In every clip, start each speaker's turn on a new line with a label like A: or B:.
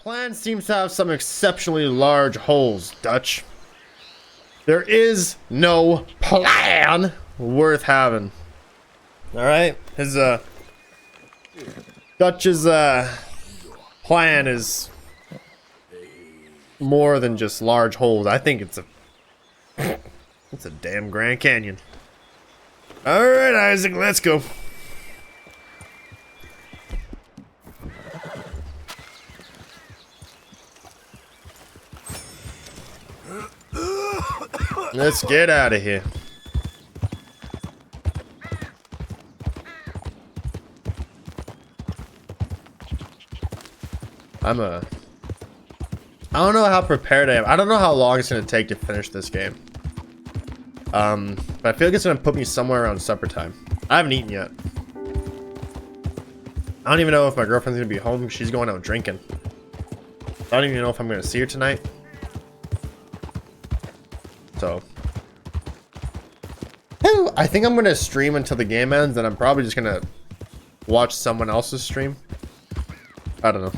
A: Plan seems to have some exceptionally large holes, Dutch. There is no plan worth having. Alright? His, Dutch's, plan is more than just large holes. I think it's a damn Grand Canyon. Alright, Isaac, let's go. Let's get out of here. I don't know how prepared I am. I don't know how long it's gonna take to finish this game. But I feel like it's gonna put me somewhere around supper time. I haven't eaten yet. I don't even know if my girlfriend's gonna be home. She's going out drinking. I don't even know if I'm gonna see her tonight. So I think I'm gonna stream until the game ends, and I'm probably just gonna watch someone else's stream. I don't know.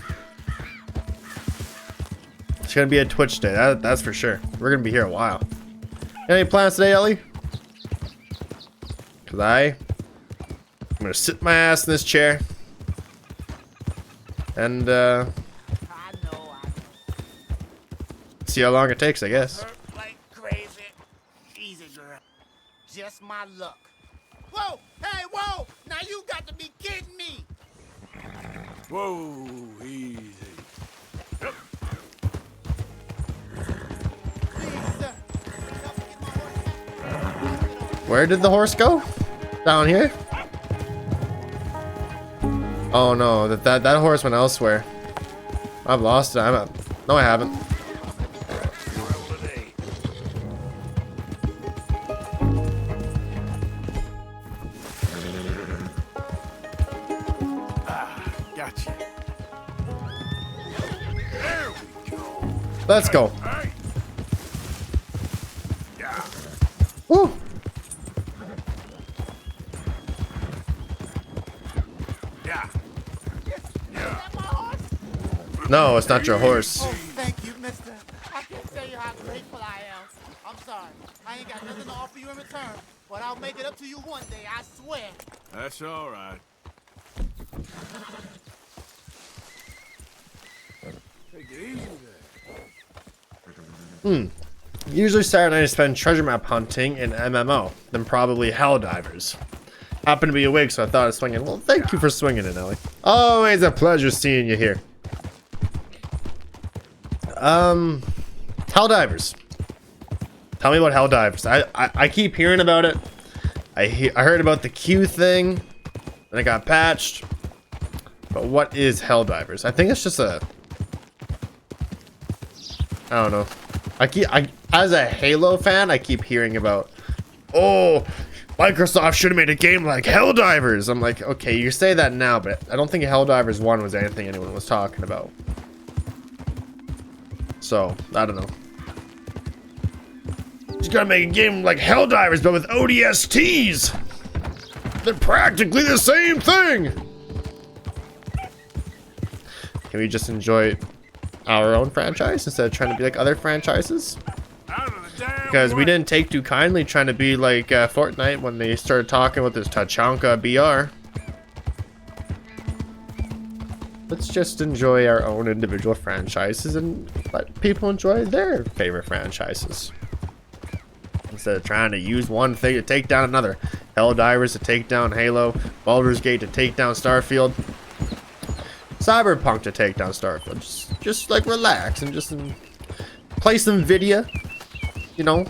A: It's gonna be a Twitch day, that's for sure. We're gonna be here a while. Any plans today, Ellie? Cause I'm gonna sit my ass in this chair and see how long it takes, I guess.
B: Just my luck. Whoa! Hey, whoa! Now you got to be kidding me!
C: Whoa, easy. Yep.
A: Where did the horse go? Down here? Oh no, that horse went elsewhere. I've lost it. No, I haven't. Let's go. Woo. No, it's not your horse.
B: Oh, thank you, mister. I can't tell you how grateful I am. I'm sorry. I ain't got nothing to offer you in return, but I'll make it up to you one day, I swear.
C: That's all right. Take it easy there.
A: Usually Saturday night I spend treasure map hunting in MMO, then probably Helldivers. Happened to be awake, so I thought of swinging. Well, thank you for swinging it, Ellie. Always a pleasure seeing you here. Helldivers. Tell me about Helldivers. I keep hearing about it. I heard about the Q thing, and it got patched. But what is Helldivers? I think it's just a... I don't know. As a Halo fan, I keep hearing about, oh, Microsoft should have made a game like Helldivers. I'm like, okay, you say that now, but I don't think Helldivers 1 was anything anyone was talking about. So, I don't know. Just gotta make a game like Helldivers, but with ODSTs. They're practically the same thing. Can we just enjoy our own franchise instead of trying to be like other franchises? Because we didn't take too kindly trying to be like Fortnite when they started talking about this Tachanka BR. Let's just enjoy our own individual franchises and let people enjoy their favorite franchises. Instead of trying to use one thing to take down another. Helldivers to take down Halo, Baldur's Gate to take down Starfield, Cyberpunk to take down Starfield. Just like relax and just play some Vidya. You know,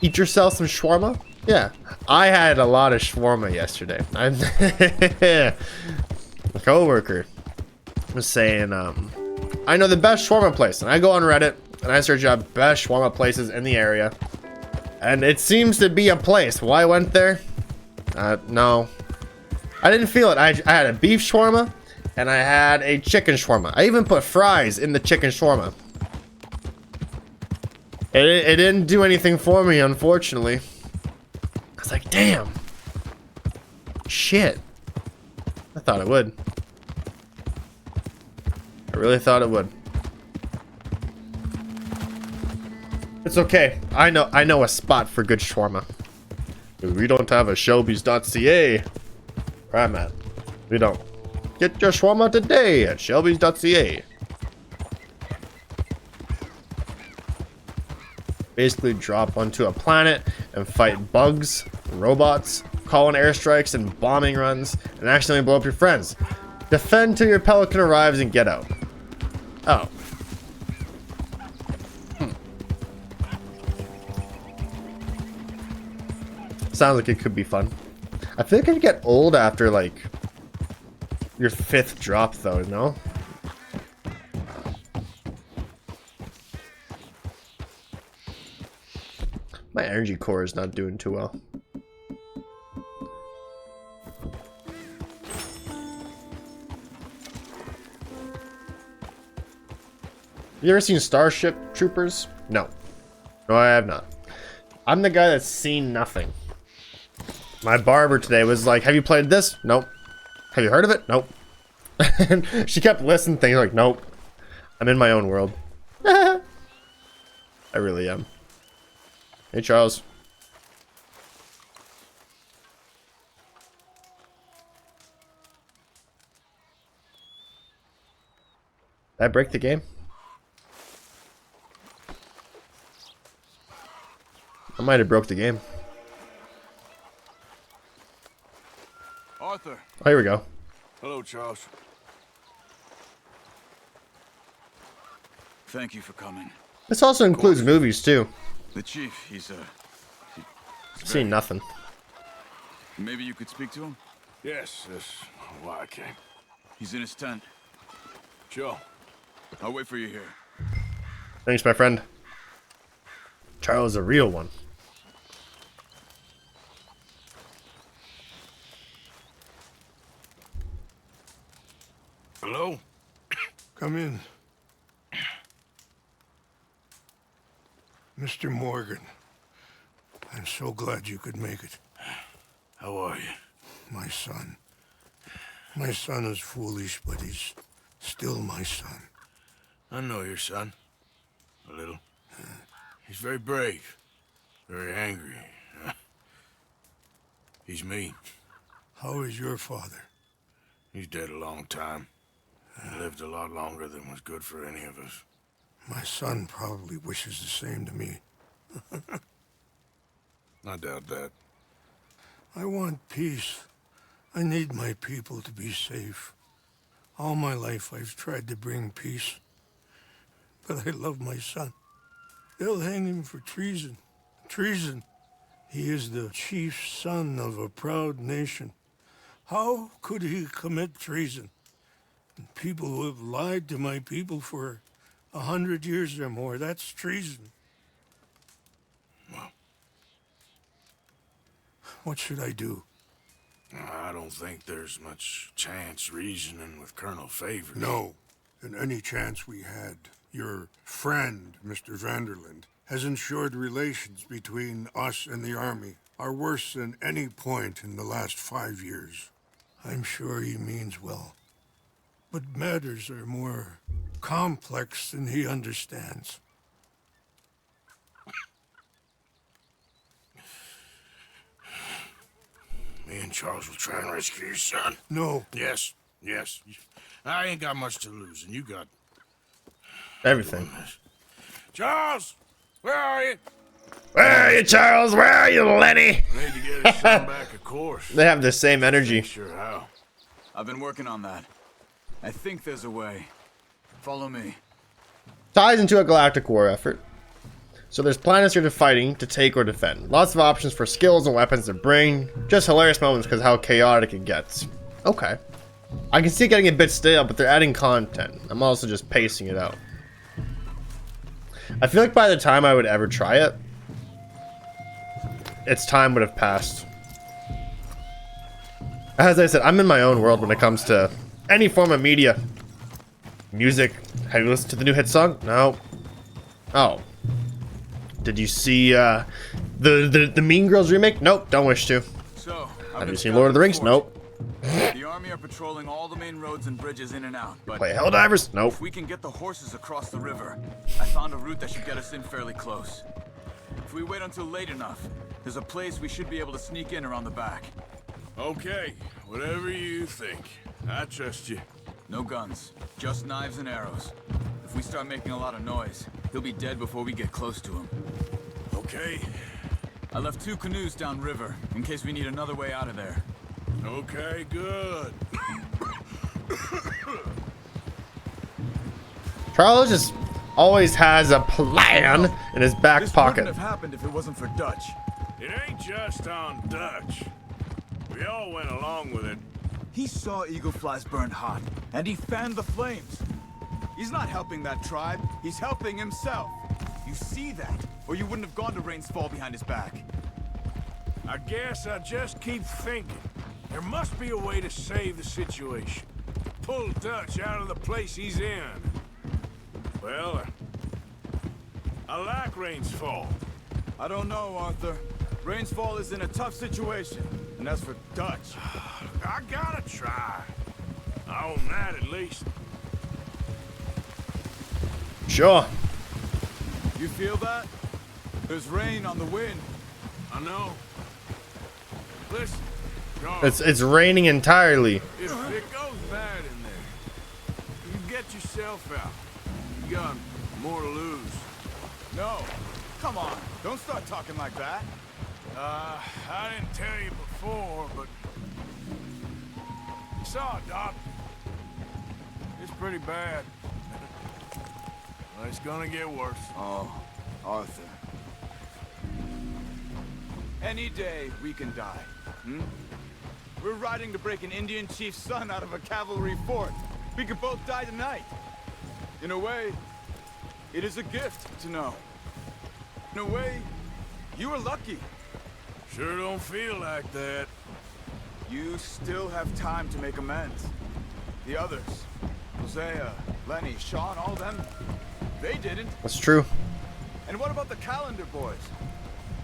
A: eat yourself some shawarma. Yeah, I had a lot of shawarma yesterday. A coworker was saying, I know the best shawarma place, and I go on Reddit and I search up best shawarma places in the area, and it seems to be a place. Well, I went there. No, I didn't feel it. I had a beef shawarma and I had a chicken shawarma. I even put fries in the chicken shawarma. It didn't do anything for me, unfortunately. I was like, damn. Shit. I thought it would. I really thought it would. It's okay. I know a spot for good shawarma. We don't have a Shelby's.ca. Where I'm at. We don't. Get your shawarma today at Shelby's.ca. Basically drop onto a planet and fight bugs, robots, call in airstrikes and bombing runs, and accidentally blow up your friends. Defend till your pelican arrives and get out. Oh. Sounds like it could be fun. I feel like it get old after like your 5th drop though, no? My energy core is not doing too well. You ever seen Starship Troopers? No. No, I have not. I'm the guy that's seen nothing. My barber today was like, have you played this? Nope. Have you heard of it? Nope. And she kept listing things like, nope. I'm in my own world. I really am. Hey, Charles. Did I break the game? I might have broke the game.
C: Arthur.
A: Oh, here we go.
C: Hello, Charles.
D: Thank you for coming.
A: This also includes movies, too.
D: The chief, he's
A: Seen nothing.
D: Maybe you could speak to him?
C: Yes, that's why I came.
D: He's in his tent.
C: Sure.
D: I'll wait for you here.
A: Thanks, my friend. Charles is a real one.
C: Hello?
E: Come in. Mr. Morgan, I'm so glad you could make it.
C: How are you?
E: My son. My son is foolish, but he's still my son.
C: I know your son. A little. He's very brave. Very angry. He's mean.
E: How is your father?
C: He's dead a long time. He lived a lot longer than was good for any of us.
E: My son probably wishes the same to me.
C: I doubt that.
E: I want peace. I need my people to be safe. All my life I've tried to bring peace. But I love my son. They'll hang him for treason. Treason. He is the chief son of a proud nation. How could he commit treason? People who have lied to my people for 100 years or more, that's treason.
C: Well,
E: what should I do?
C: I don't think there's much chance reasoning with Colonel Favors.
E: No. In any chance we had, your friend, Mr. Vanderland, has ensured relations between us and the army are worse than any point in the last 5 years. I'm sure he means well. But matters are more complex than he understands.
C: Me and Charles will try and rescue your son.
E: No.
C: Yes, yes. I ain't got much to lose, and you got
A: Everything.
C: Charles, where are you?
A: Where are you, Charles? Where are you, Lenny?
C: Need to get his son back, of course.
A: They have the same energy.
C: Sure how.
D: I've been working on that. I think there's a way. Follow me.
A: Ties into a galactic war effort. So there's planets you're fighting to take or defend. Lots of options for skills and weapons to bring. Just hilarious moments because how chaotic it gets. Okay. I can see it getting a bit stale, but they're adding content. I'm also just pacing it out. I feel like by the time I would ever try it, its time would have passed. As I said, I'm in my own world when it comes to any form of media. Music. Have you listened to the new hit song? No. Oh. Did you see the Mean Girls remake? Nope, don't wish to.
D: So,
A: Have you seen Lord of the Rings? Nope.
D: The army army are patrolling all the main roads and bridges in and out, but
A: Play Helldivers? Nope.
D: if we can get the horses across the river, I found a route that should get us in fairly close. If we wait until late enough, there's a place we should be able to sneak in around the back.
C: Okay, whatever you think. I trust you.
D: No guns, just knives and arrows. If we start making a lot of noise, he'll be dead before we get close to him.
C: Okay,
D: I left 2 canoes downriver, in case we need another way out of there.
C: okay, good.
A: Charles just always has a plan in his back
D: This
A: pocket.
D: wouldn't have happened if it wasn't for Dutch.
C: It ain't just on Dutch. We all went along with it.
D: He saw eagle flies burned hot, and he fanned the flames. He's not helping that tribe, he's helping himself. You see that, or you wouldn't have gone to Rain's Fall behind his back.
C: I guess I just keep thinking. There must be a way to save the situation. Pull Dutch out of the place he's in. Well, I like Rain's Fall.
D: I don't know, Arthur. Rain's Fall is in a tough situation, and as for Dutch...
C: I gotta try. I own that at least.
A: Sure.
D: You feel that? There's rain on the wind.
C: I know. Listen, Charles,
A: It's raining entirely.
C: if it goes bad in there, you get yourself out. You got more to lose.
D: No. Come on, don't start talking like that.
C: I didn't tell you before, but you saw it, Doc. It's pretty bad. Well, it's gonna get worse.
D: Oh, Arthur. Any day we can die. We're riding to break an Indian chief's son out of a cavalry fort. We could both die tonight. In a way, it is a gift to know. In a way, you were lucky.
C: Sure don't feel like that.
D: You still have time to make amends. The others, Hosea, Lenny, Sean, all them, they didn't.
A: That's true.
D: And what about the Calendar boys?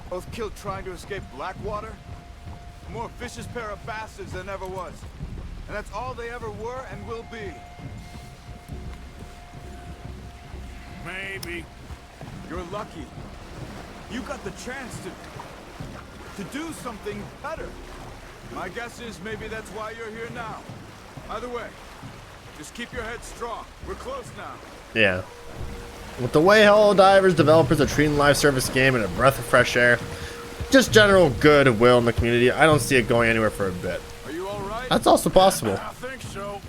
D: Both killed trying to escape Blackwater? A more vicious pair of bastards than ever was. And that's all they ever were and will be.
C: Maybe.
D: You're lucky. You got the chance to do something better. My guess is maybe that's why you're here now. Either way, just keep your head strong. We're close now.
A: Yeah. With the way Helldivers developers are treating live service game and a breath of fresh air, just general goodwill in the community, I don't see it going anywhere for a bit.
D: Are you all right?
A: That's also possible.
C: I think so.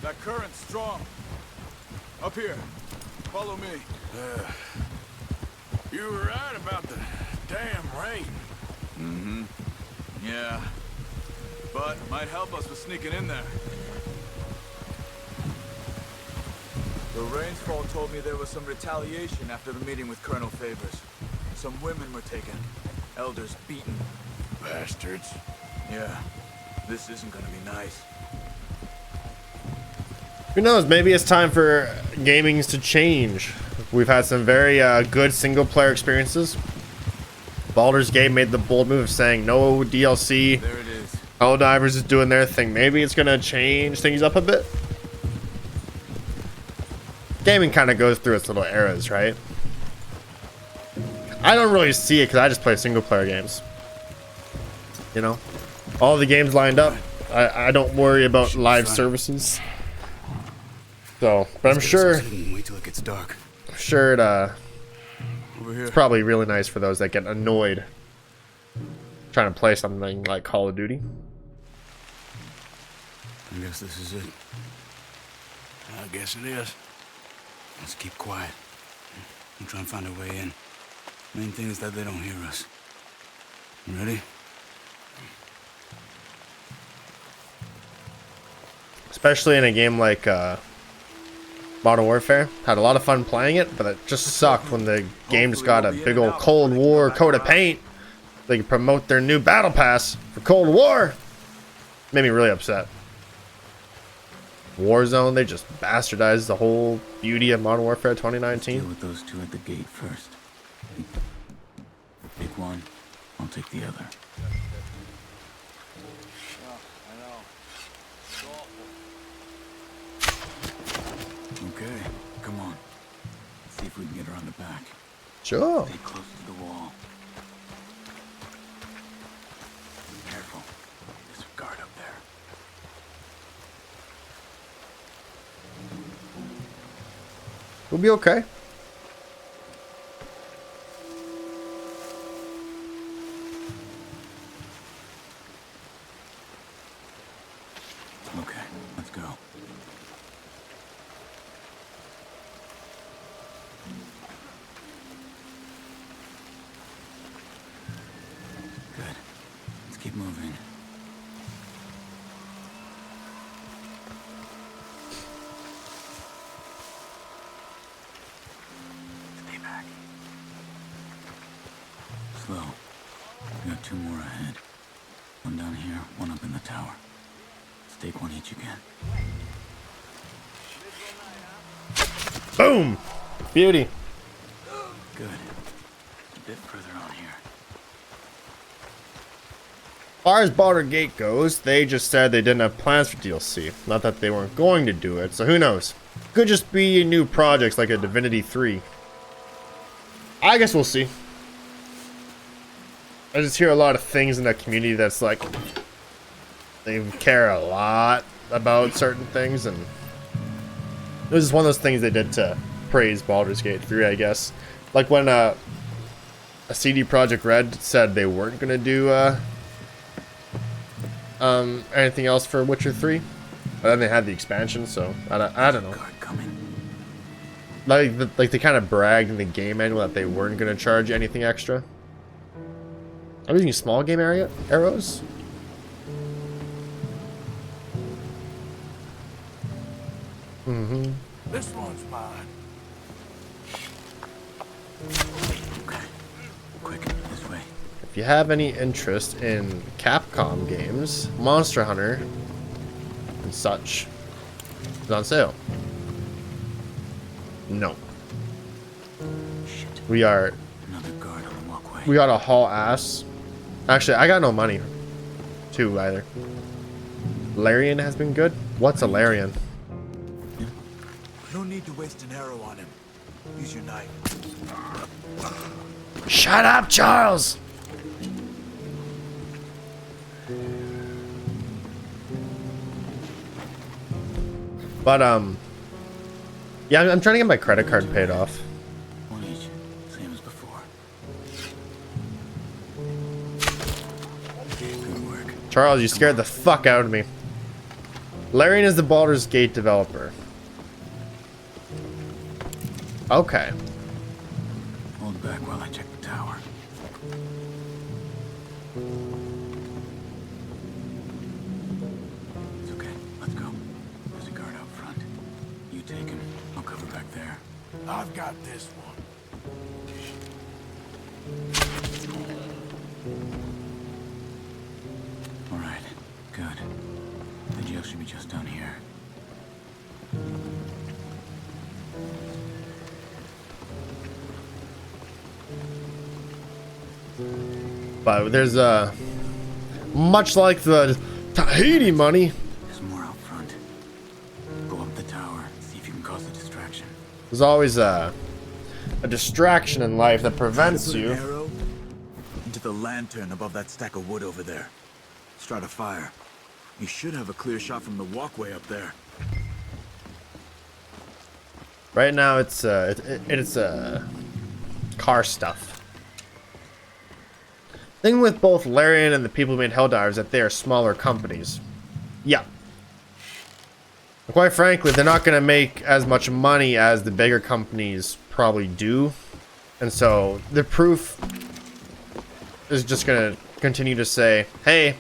D: That current's strong. Up here. Follow me.
C: You were right about the damn rain.
D: Yeah. But might help us with sneaking in there. The Rain's Fall told me there was some retaliation after the meeting with Colonel Favors. Some women were taken. Elders beaten.
C: Bastards.
D: Yeah. This isn't gonna be nice.
A: Who knows? Maybe it's time for gamings to change. We've had some very good single-player experiences. Baldur's Gate made the bold move of saying no DLC.
D: There it is.
A: Helldivers is doing their thing. Maybe it's gonna change things up a bit. Gaming kind of goes through its little eras, right? I don't really see it because I just play single-player games. You know, all the games lined up. I don't worry about live services. So, but I'm sure.
D: Wait till it gets dark.
A: I'm sure it
D: Over here.
A: it's probably really nice for those that get annoyed trying to play something like Call of Duty.
D: I guess this is it.
C: I guess it is.
D: Let's keep quiet. We'll try and find our way in. Main thing is that they don't hear us. You ready?
A: Especially in a game like Modern Warfare. Had a lot of fun playing it, but it just sucked when the game just got a big old Cold War coat of paint. They could promote their new battle pass for Cold War. Made me really upset. Warzone, they just bastardized the whole beauty of Modern Warfare 2019.
D: Deal with those two at the gate first. Pick one, I'll take the other. Okay, come on. See if we can get around the back.
A: Sure.
D: Stay close to the wall. Careful. There's a guard up there.
A: We'll be okay.
D: Okay, let's go. Good. Let's keep moving. Stay back. Slow. We got 2 more ahead. One down here, one up in the tower. Let's take one each again.
A: Boom. Beauty.
D: Good. A bit further on here.
A: As far as Baldur's Gate goes, they just said they didn't have plans for DLC. Not that they weren't going to do it, so who knows? Could just be new projects like a Divinity 3. I guess we'll see. I just hear a lot of things in that community that's like, they care a lot about certain things, and it was just one of those things they did to praise Baldur's Gate 3, I guess. Like when a CD Projekt Red said they weren't gonna do anything else for Witcher 3, but then they had the expansion, so I don't know.
D: Guard coming.
A: Like they kind of bragged in the game manual that they weren't gonna charge anything extra. I'm using small game arrows. Mm-hmm.
C: This one's mine.
D: Okay. Quick, this way.
A: If you have any interest in Capcom games, Monster Hunter and such is on sale. No.
D: Shit.
A: We are.
D: Another guard on the walkway.
A: We gotta haul ass. Actually, I got no money. Too either. Larian has been good. What's a Larian?
F: No need to waste an arrow on him. Use your knife.
A: Shut up, Charles! But, yeah, I'm trying to get my credit card paid off.
D: One each, same as before. Good work.
A: Charles, you scared the fuck out of me. Larian is the Baldur's Gate developer. Okay.
D: Hold back while I check the tower. It's okay. Let's go. There's a guard out front. You take him. I'll cover back there.
C: I've got this one.
D: All right. Good. The jail should be just down here.
A: But there's much like the Tahiti money,
D: There's more out front. Go up the tower. See if you can cause a distraction.
A: there's always a distraction in life that prevents
F: Put an
A: you.
F: arrow into the lantern above that stack of wood over there. Start a fire. You should have a clear shot from the walkway up there.
A: Right now, it's car stuff. Thing with both Larian and the people who made Helldivers that they are smaller companies. Yeah. Quite frankly, they're not gonna make as much money as the bigger companies probably do, and so the proof is just gonna continue to say, "Hey,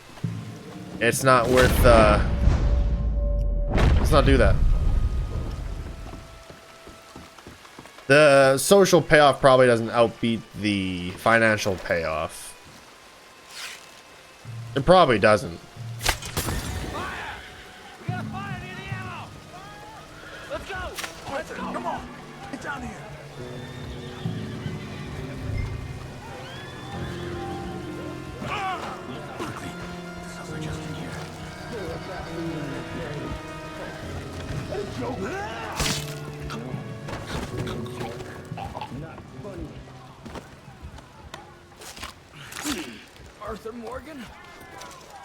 A: it's not worth. Let's not do that." The social payoff probably doesn't outbeat the financial payoff. It probably doesn't.
F: Arthur, come on! Get down here!
D: Quickly. The cells are just in here.
G: Arthur Morgan?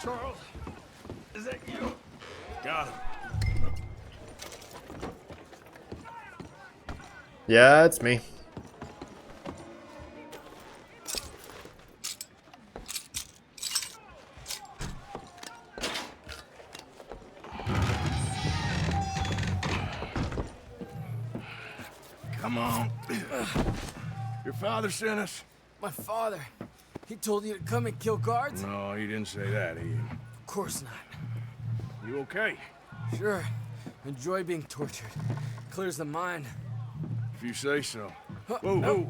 G: Charles? Is that you?
C: Got him.
A: Yeah, it's me.
C: Come on. Your father sent us?
G: My father. He told you to come and kill guards?
C: No, he didn't say that.
G: Of course not.
C: You okay?
G: Sure. Enjoy being tortured. Clears the mind.
C: If you say so. Whoa, whoa.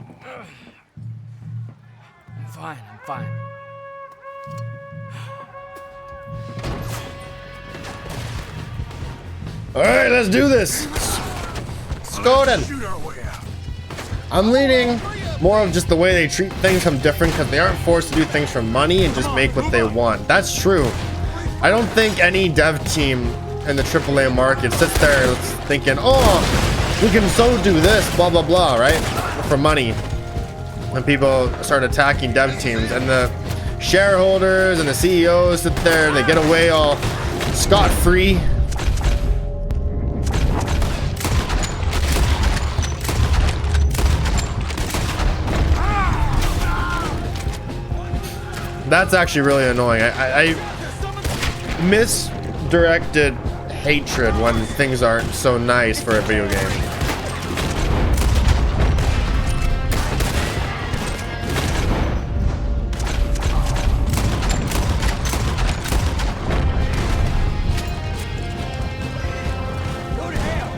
G: I'm fine, I'm fine.
A: All right, let's do this. Skoden.
C: Shoot our way out.
A: I'm leaning more of just the way they treat things from different because they aren't forced to do things for money and just make what they want. That's true. I don't think any dev team in the AAA market sits there thinking, oh, we can so do this, blah, blah, blah, right? For money. When people start attacking dev teams and the shareholders and the CEOs sit there and they get away all scot-free. That's actually really annoying. I misdirected hatred when things aren't so nice for a video game.
G: Go to hell!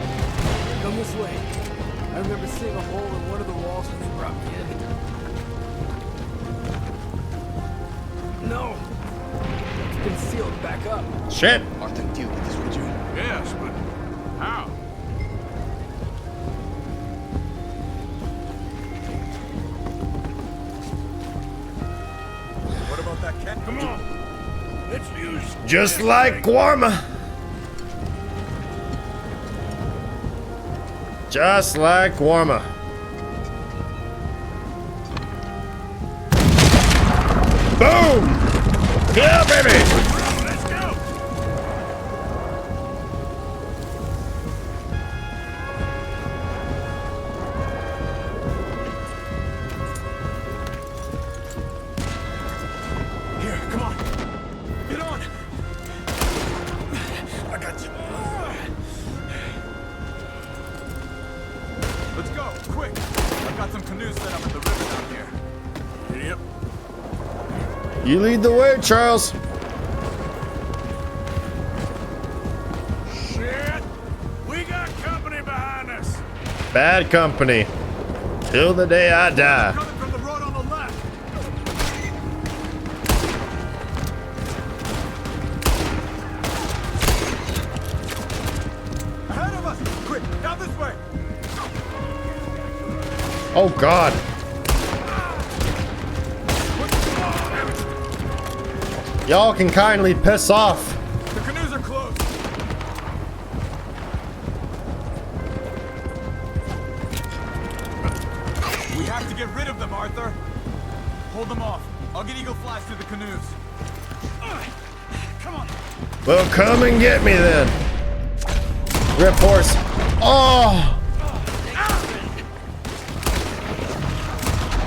G: Come this way. I remember seeing a hole in one of the walls when they brought me in. No. It's been sealed back up.
A: Shit.
F: Arthur, deal with this, would you?
C: Yes, but how?
D: What about that cat?
C: Come on. Let's use
A: Just like Guarma. Just like Guarma. Boom! Yeah, baby!
C: Let's go.
D: Here, come on. Get on. I got you. Let's go, quick. I've got some canoes set up at the river down here.
C: Yep.
A: You lead the way, Charles.
C: Shit. We got company behind us.
A: Bad company. Till the day I die.
D: Coming from the road on the left. Ahead of us. Quick, down this way.
A: Oh, God. Y'all can kindly piss off.
D: The canoes are closed. We have to get rid of them, Arthur. Hold them off. I'll get eagle flies to the canoes. Come on.
A: Well, come and get me then. Rip horse. Oh!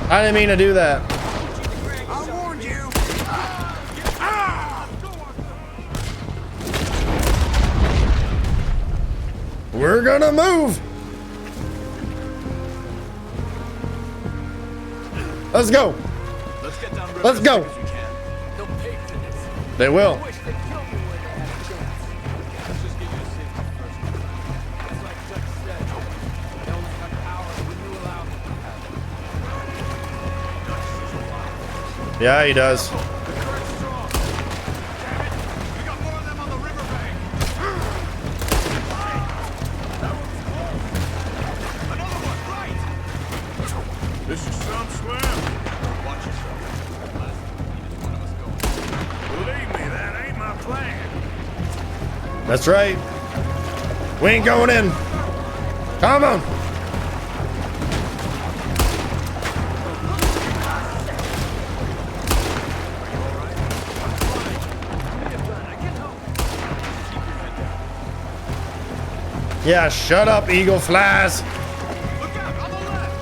A: I didn't mean to do that.
C: I warned you.
A: We're gonna move. Let's go.
D: Let's get down river
A: Let's
D: as
A: go.
D: quick as we can.
G: They'll pay for this.
A: They will.
G: I wish they'd kill me when they had a chance.
D: Let's just get you to safety first.
G: It's like Chuck said. They only have power when you allow them to have it.
A: Yeah, he does.
D: The current's strong. Damn it. We got more of them on the riverbank. That one's close. Another one, right.
C: This is some swim.
D: Watch yourself. Last time, neither one of us going.
C: Believe me, that ain't my plan.
A: That's right. We ain't going in. Come on. Yeah, shut up, Eagle Flies.
D: Look out, on the left!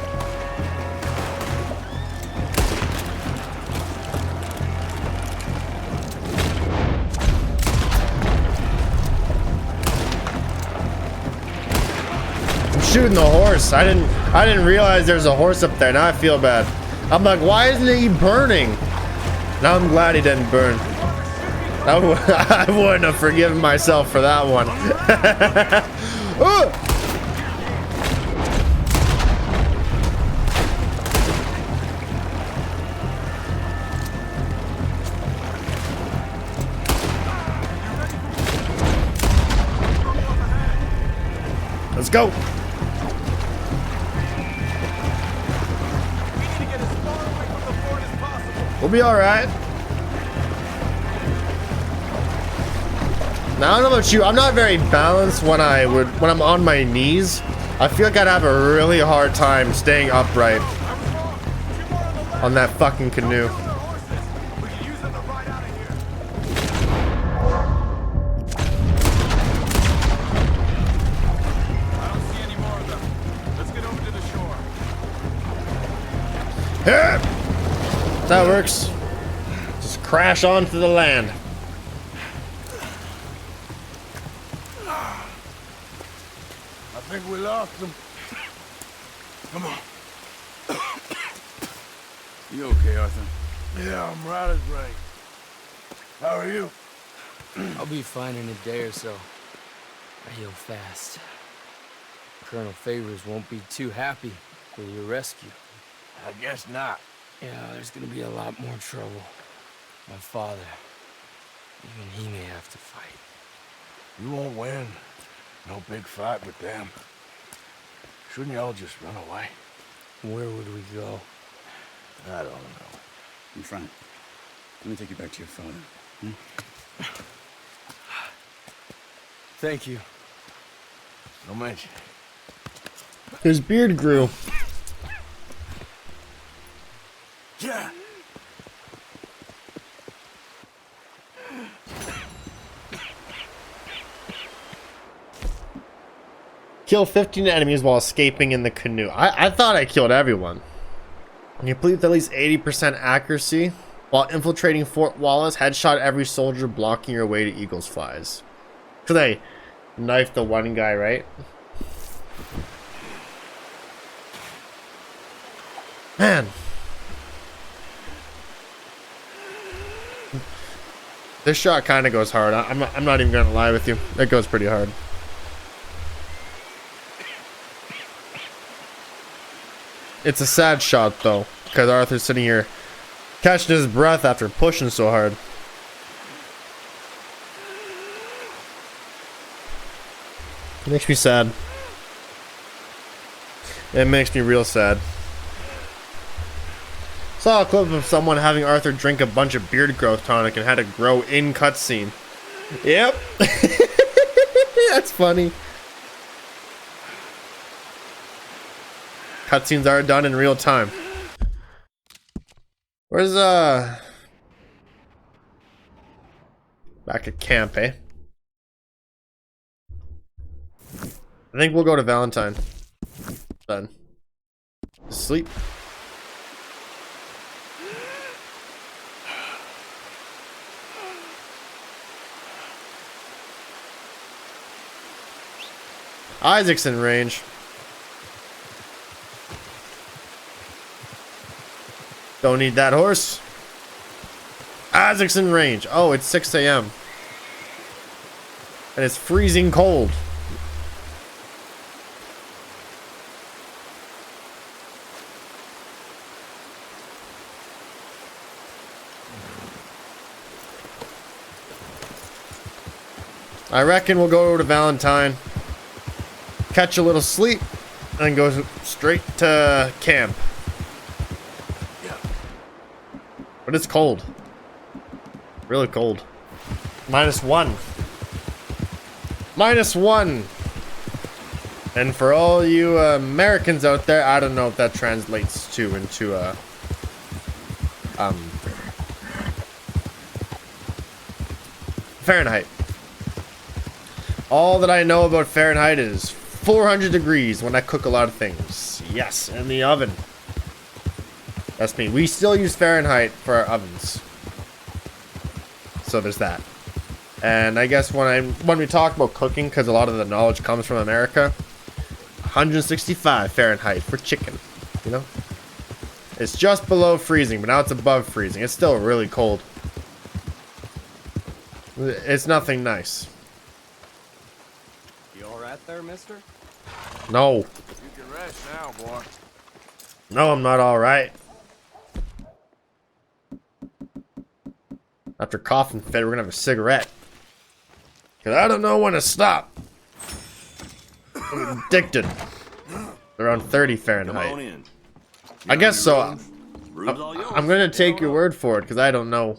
A: I'm shooting the horse. I didn't realize there's a horse up there. Now I feel bad. I'm like, why isn't he burning? Now I'm glad he didn't burn. I wouldn't have forgiven myself for that one. Ooh. Let's go.
D: We need to get as far away from the fort as possible.
A: We'll be all right. Now, I don't know about you. I'm not very balanced when I'm on my knees. I feel like I'd have a really hard time staying upright on that fucking canoe.
D: We can use them to ride out of here. I don't see any more of them. Let's get over to the shore.
A: Yeah. That works. Just crash onto the land.
C: I think we lost them. Come on.
D: You okay, Arthur?
C: Yeah, I'm right as rain. How are you?
G: I'll be fine in a day or so. I heal fast. Colonel Favors won't be too happy with your rescue.
C: I guess not.
G: Yeah, there's gonna be a lot more trouble. My father, even he may have to fight.
C: You won't win. No big fight with them. Shouldn't y'all just run away?
G: Where would we go?
C: I don't know.
H: In front. Let me take you back to your father.
G: Thank you.
C: No mention.
A: His beard grew.
C: Yeah.
A: Kill 15 enemies while escaping in the canoe. I thought I killed everyone. Complete with at least 80% accuracy. While infiltrating Fort Wallace, headshot every soldier blocking your way to Eagle's Flies. Because they knifed the one guy, right? Man. This shot kind of goes hard. I'm not even going to lie with you. It goes pretty hard. It's a sad shot though, because Arthur's sitting here catching his breath after pushing so hard. It makes me sad. It makes me real sad. Saw a clip of someone having Arthur drink a bunch of beard growth tonic and had to grow in cutscene. Yep. That's funny. Cutscenes are done in real time. Where's back at camp, eh? I think we'll go to Valentine. Then sleep. Isaac's in range. Don't need that horse. Isaac's in range. Oh, it's 6 a.m. And it's freezing cold. I reckon we'll go to Valentine, catch a little sleep, and go straight to camp. But it's cold. Really cold. -1. -1. And for all you Americans out there, I don't know if that translates to into Fahrenheit. All that I know about Fahrenheit is 400 degrees when I cook a lot of things. Yes, in the oven. That's me. We still use Fahrenheit for our ovens. So there's that. And I guess when we talk about cooking, because a lot of the knowledge comes from America, 165 Fahrenheit for chicken, you know? It's just below freezing, but now it's above freezing. It's still really cold. It's nothing nice.
I: You alright there, mister?
A: No.
C: You can rest now, boy.
A: No, I'm not alright. After coughing fit, we're gonna have a cigarette. Cause I don't know when to stop. I'm addicted. Around 30 Fahrenheit. I guess so. I'm gonna take your word for it because I don't know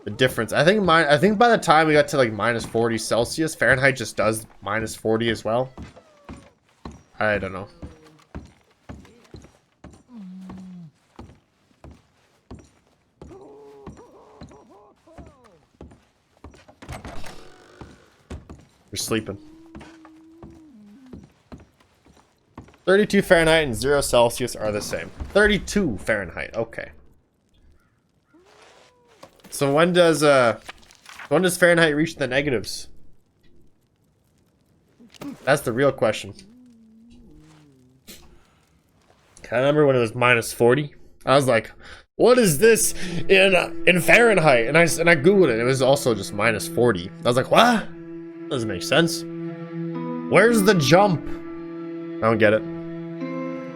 A: the difference. I think by the time we got to like minus 40 Celsius, Fahrenheit just does minus 40 as well. I don't know. You're sleeping. 32 Fahrenheit and 0 Celsius are the same. 32 Fahrenheit. Okay. So when does Fahrenheit reach the negatives? That's the real question. I remember when it was minus 40. I was like, "What is this in Fahrenheit?" And I googled it. It was also just minus 40. I was like, "What? Doesn't make sense. Where's the jump?" I don't get it.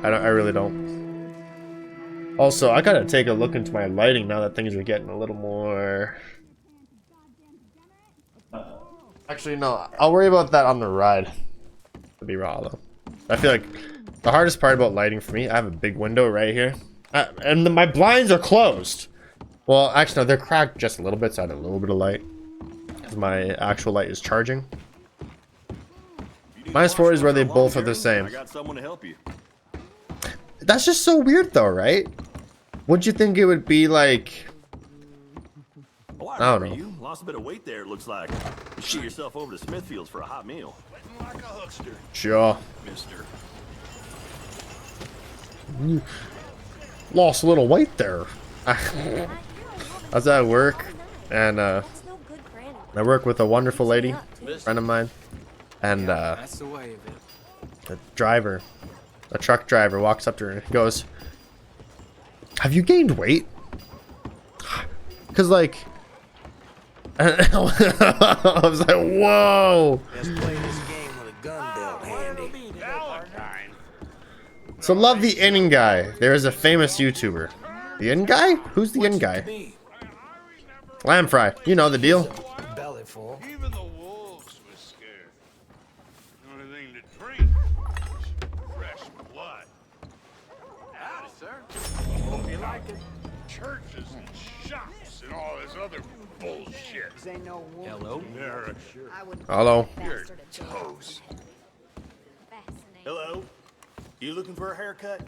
A: I really don't. Also, I gotta take a look into my lighting now that things are getting a little more... Actually, no. I'll worry about that on the ride. To be raw, though. I feel like the hardest part about lighting for me, I have a big window right here. And my blinds are closed. Well, actually, no, they're cracked just a little bit, so I had a little bit of light. Because my actual light is charging. Minus 40 is where they both are the same.
J: I got someone to help you.
A: That's just so weird, though, right? What'd you think it would be like?
J: Oh, I
A: don't
J: remember
A: know.
J: you. Lost a bit of weight there, it looks like. You shoot yourself over to Smithfield's for a hot meal.
C: Like a huckster,
A: Sure.
J: Mister.
A: Lost a little weight there. I was at work, and I work with a wonderful lady, friend of mine, and
G: That's the way of it.
A: the driver, a truck driver, walks up to her and goes, "Have you gained weight?" Cause like, I was like, "Whoa!"
I: Let's play this game with a gun belt handy.
A: So love the in guy. There is a famous YouTuber. The in guy? Who's the in guy? Lamb fry. You know the deal.
I: Belly full.
C: even the wolves was scared. The only thing to drink was fresh blood. Howdy, sir. Hope you like it. Churches and shops and all this other bullshit.
G: Hello?
C: They're
A: Hello.
C: You're toast.
J: Hello. You looking for a haircut?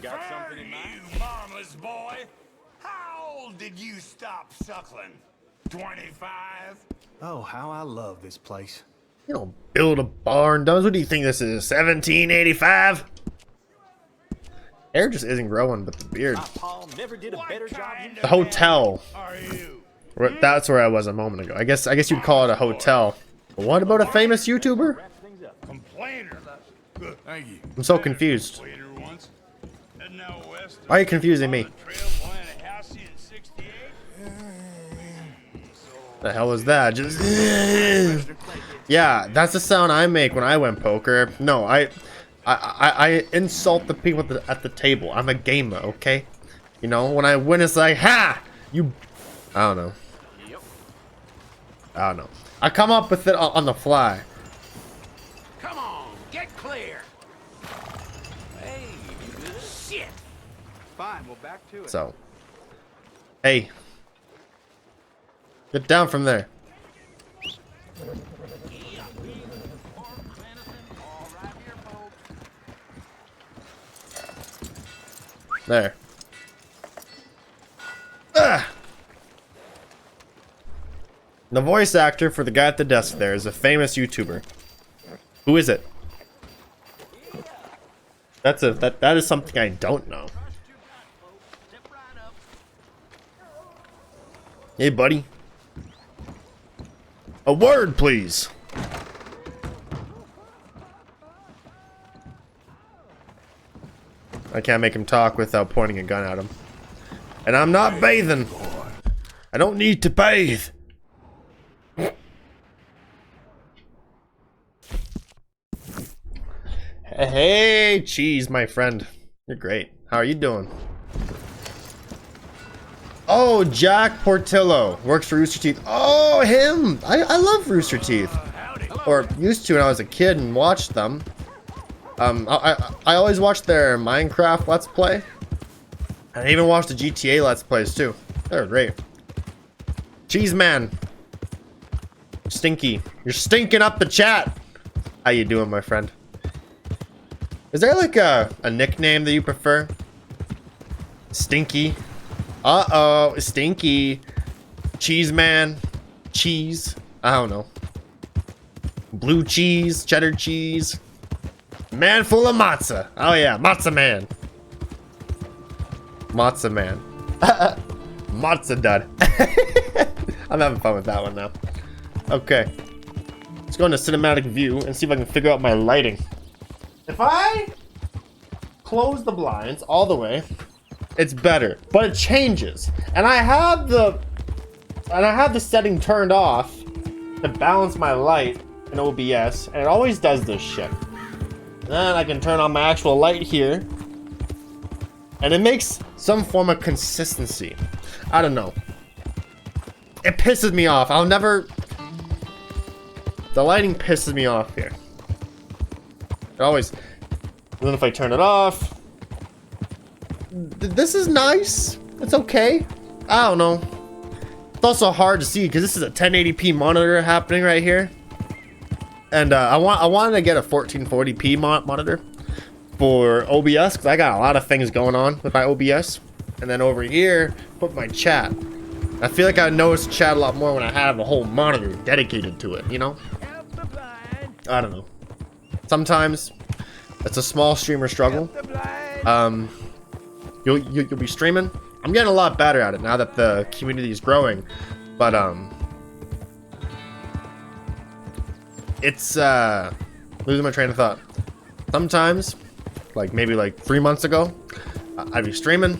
J: Got something in mind?
C: You mama's boy. How old did you stop suckling? 25?
I: Oh, how I love this place.
A: You don't build a barn, dummies. What do you think this is? 1785? Hair just isn't growing, but the beard.
J: Paul never did a better job.
A: The hotel.
C: Are you?
A: That's where I was a moment ago. I guess you'd call it a hotel. But what about a famous YouTuber?
C: Complainer. Thank you.
A: I'm so confused.
C: Waiter once. Heading out west.
A: Why are you confusing me?
C: Trail behind a house in 68.
A: The hell was that? Just yeah, that's the sound I make when I went poker. No, I insult the people at the table. I'm a gamer, okay? You know, when I win, it's like, ha! You, I don't know. I don't know. I come up with it on the fly.
C: Come on, get clear.
I: Hey, shit. Fine, well, back to it.
A: So, hey, get down from there. There. The voice actor for the guy at the desk there is a famous YouTuber. Who is it? That is something I don't know. Hey, buddy. A word, please. I can't make him talk without pointing a gun at him. And I'm not bathing. I don't need to bathe. Hey, Cheese, my friend. You're great. How are you doing? Oh, Jack Portillo works for Rooster Teeth. Oh, him! I love Rooster Teeth. Or used to when I was a kid and watched them. I always watched their Minecraft Let's Play. And I even watched the GTA Let's Plays too. They're great. Cheese Man. Stinky. You're stinking up the chat. How you doing, my friend? Is there like a nickname that you prefer? Stinky. Uh-oh, Stinky. Cheese Man. Cheese. I don't know. Blue cheese, cheddar cheese. Man full of matzah. Oh yeah, matzah man. Matzah man. Matzah dud. I'm having fun with that one now. Okay. Let's go into cinematic view and see if I can figure out my lighting. If I close the blinds all the way, it's better, but it changes. And I have the setting turned off to balance my light in OBS, and it always does this shit. Then I can turn on my actual light here, and it makes some form of consistency. I don't know. It pisses me off. The lighting pisses me off here. It always, even if I turn it off, this is nice. It's okay. I don't know. It's also hard to see because this is a 1080p monitor happening right here, and I wanted to get a 1440p monitor for OBS because I got a lot of things going on with my OBS, and then over here put my chat. I feel like I noticed chat a lot more when I have a whole monitor dedicated to it. You know? I don't know. Sometimes it's a small streamer struggle. You'll be streaming. I'm getting a lot better at it now that the community is growing, but it's losing my train of thought. Sometimes, like maybe like 3 months ago, I'd be streaming,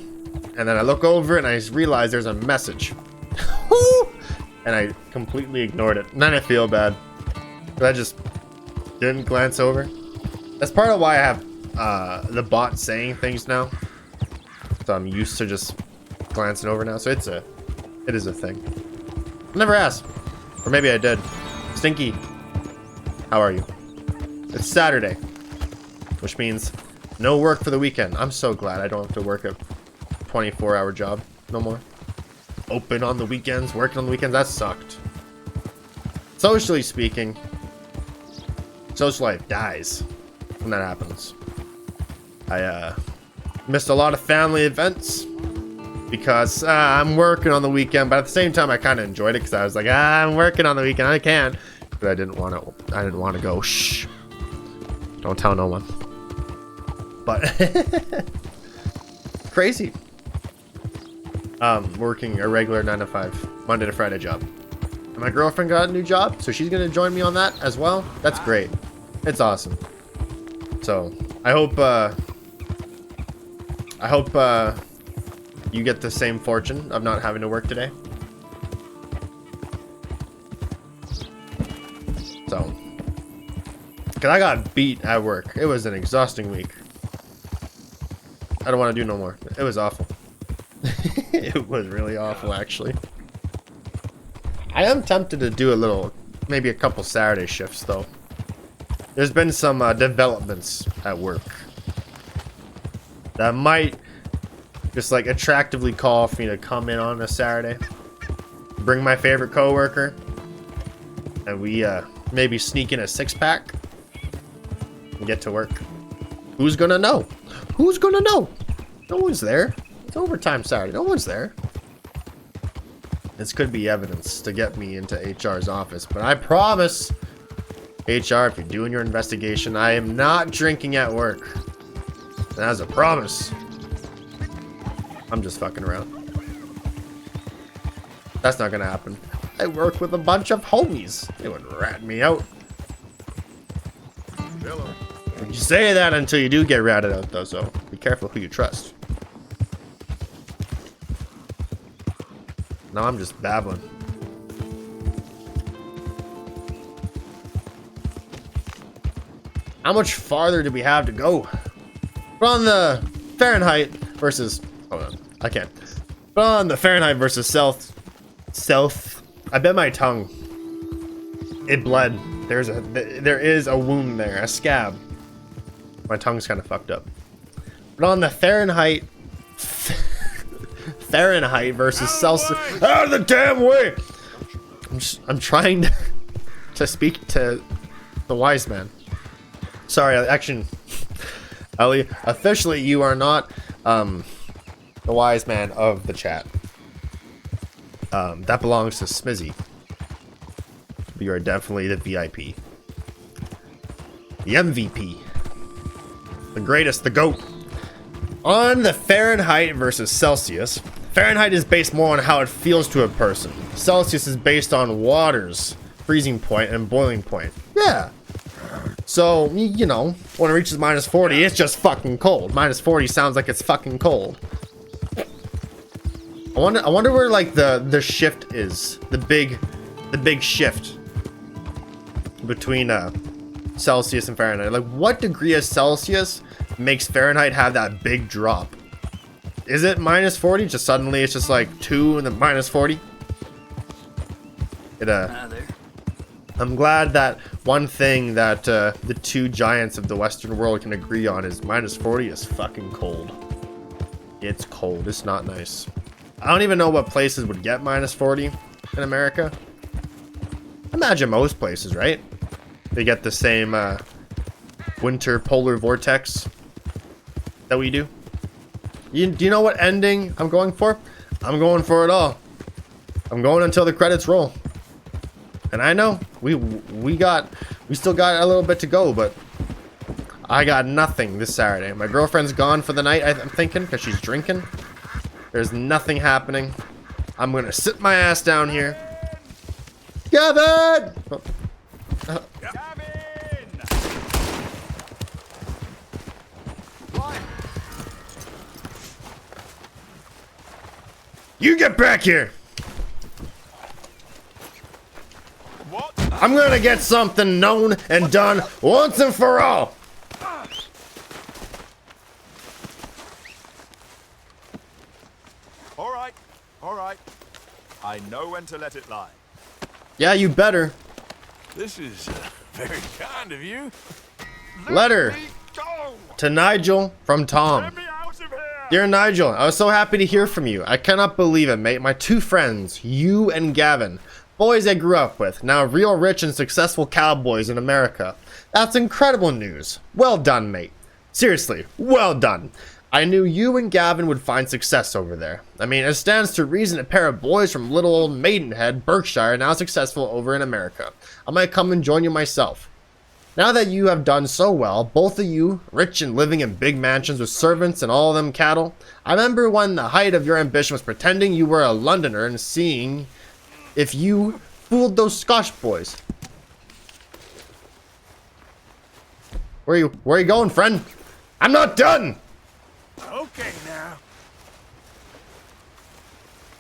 A: and then I look over and I realize there's a message, and I completely ignored it. And then I feel bad, but I just didn't glance over. That's part of why I have the bot saying things now. So I'm used to just glancing over now. So it is a thing. I never asked, or maybe I did. Stinky, how are you? It's Saturday, which means no work for the weekend. I'm so glad I don't have to work a 24-hour job no more. Open on the weekends, working on the weekends. That sucked. Socially speaking, social life dies when that happens. I missed a lot of family events because I'm working on the weekend, but at the same time I kind of enjoyed it because I was like, I'm working on the weekend, I can't, but I didn't want to go. Shh, don't tell no one. But crazy. Working a regular 9 to 5 Monday to Friday job, and my girlfriend got a new job, so she's gonna join me on that as well. That's great. It's awesome. So I hope you get the same fortune of not having to work today. So, cause I got beat at work. It was an exhausting week. I don't want to do no more. It was awful. It was really awful, actually. I am tempted to do maybe a couple Saturday shifts though. There's been some developments at work that might just like attractively call for me to come in on a Saturday, bring my favorite coworker, and we maybe sneak in a 6-pack and get to work. Who's gonna know? Who's gonna know? No one's there. It's overtime Saturday. No one's there. This could be evidence to get me into HR's office, but I promise, HR, if you're doing your investigation, I am not drinking at work. And as a promise, I'm just fucking around. That's not gonna happen. I work with a bunch of homies. They would rat me out. You say that until you do get ratted out, though, so be careful who you trust. Now I'm just babbling. How much farther do we have to go? But on the Fahrenheit versus... Hold on, I can't. But on the Fahrenheit versus South... I bit my tongue. It bled. There is a wound there, a scab. My tongue's kind of fucked up. But on the Fahrenheit versus Celsius. Out of the damn way! I'm trying to speak to the wise man. Sorry, action. Ellie, officially you are not the wise man of the chat. That belongs to Smizzy. But you are definitely the VIP. The MVP. The greatest, the GOAT. On the Fahrenheit versus Celsius, Fahrenheit is based more on how it feels to a person. Celsius is based on water's freezing point and boiling point. Yeah. So, you know, when it reaches minus 40, it's just fucking cold. Minus 40 sounds like it's fucking cold. I wonder where like the shift is. The big shift between Celsius and Fahrenheit. Like, what degree of Celsius makes Fahrenheit have that big drop? Is it minus 40? Just suddenly it's just like 2 and then minus 40? I'm glad that one thing that the two giants of the Western world can agree on is minus 40 is fucking cold. It's cold. It's not nice. I don't even know what places would get minus 40 in America. Imagine most places, right? They get the same winter polar vortex that we do. Do you know what ending I'm going for? I'm going for it all. I'm going until the credits roll. And I know we still got a little bit to go, but I got nothing this Saturday. My girlfriend's gone for the night, I'm thinking, because she's drinking. There's nothing happening. I'm gonna sit my ass down here. Gavin! You get back here!
D: What?
A: I'm gonna get something known and done once and for all!
D: All right. I know when to let it lie.
A: Yeah, you better.
C: This is very kind of you.
A: Letter to Nigel from Tom.
D: Let me out of here!
A: Dear Nigel, I was so happy to hear from you. I cannot believe it, mate. My two friends, you and Gavin, boys I grew up with, now real rich and successful cowboys in America. That's incredible news. Well done, mate. Seriously, well done. I knew you and Gavin would find success over there. I mean, it stands to reason a pair of boys from little old Maidenhead, Berkshire, now successful over in America. I might come and join you myself. Now that you have done so well, both of you, rich and living in big mansions with servants and all them cattle, I remember when the height of your ambition was pretending you were a Londoner and seeing if you fooled those Scotch boys. Where are you going, friend? I'm not done!
C: Okay now.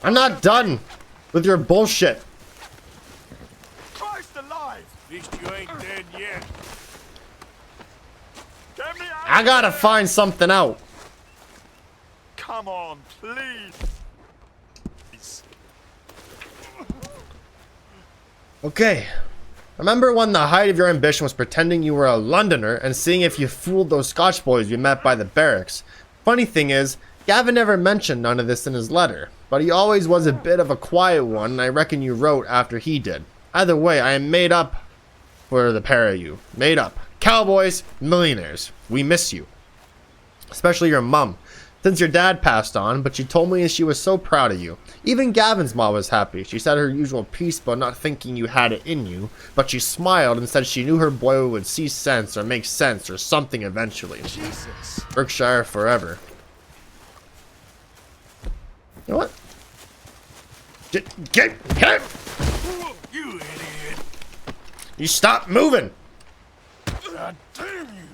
A: I'm not done with your bullshit.
D: Christ alive!
C: At least you ain't dead yet.
D: Get me out!
A: I gotta find something out.
D: Come on, please.
A: Okay. Remember when the height of your ambition was pretending you were a Londoner and seeing if you fooled those Scotch boys you met by the barracks? Funny thing is, Gavin never mentioned none of this in his letter, but he always was a bit of a quiet one, and I reckon you wrote after he did. Either way, I am made up for the pair of you. Made up. Cowboys, millionaires. We miss you. Especially your mum. since your dad passed on, but she told me she was so proud of you. Even Gavin's mom was happy. She said her usual piece about not thinking you had it in you, but she smiled and said she knew her boy would see sense or make sense or something eventually.
C: Jesus.
A: Berkshire forever. You know what? Get
C: Whoa, you idiot.
A: You stop moving!
C: God damn you.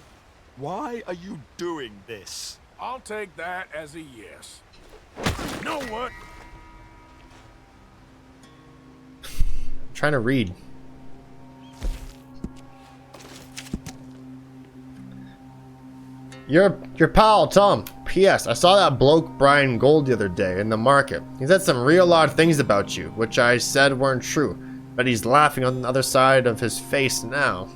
J: Why are you doing this?
C: I'll take that as a yes. You know what?
A: I'm trying to read. Your pal, Tom. P.S. I saw that bloke Brian Gold the other day in the market. He said some real odd things about you, which I said weren't true. But he's laughing on the other side of his face now.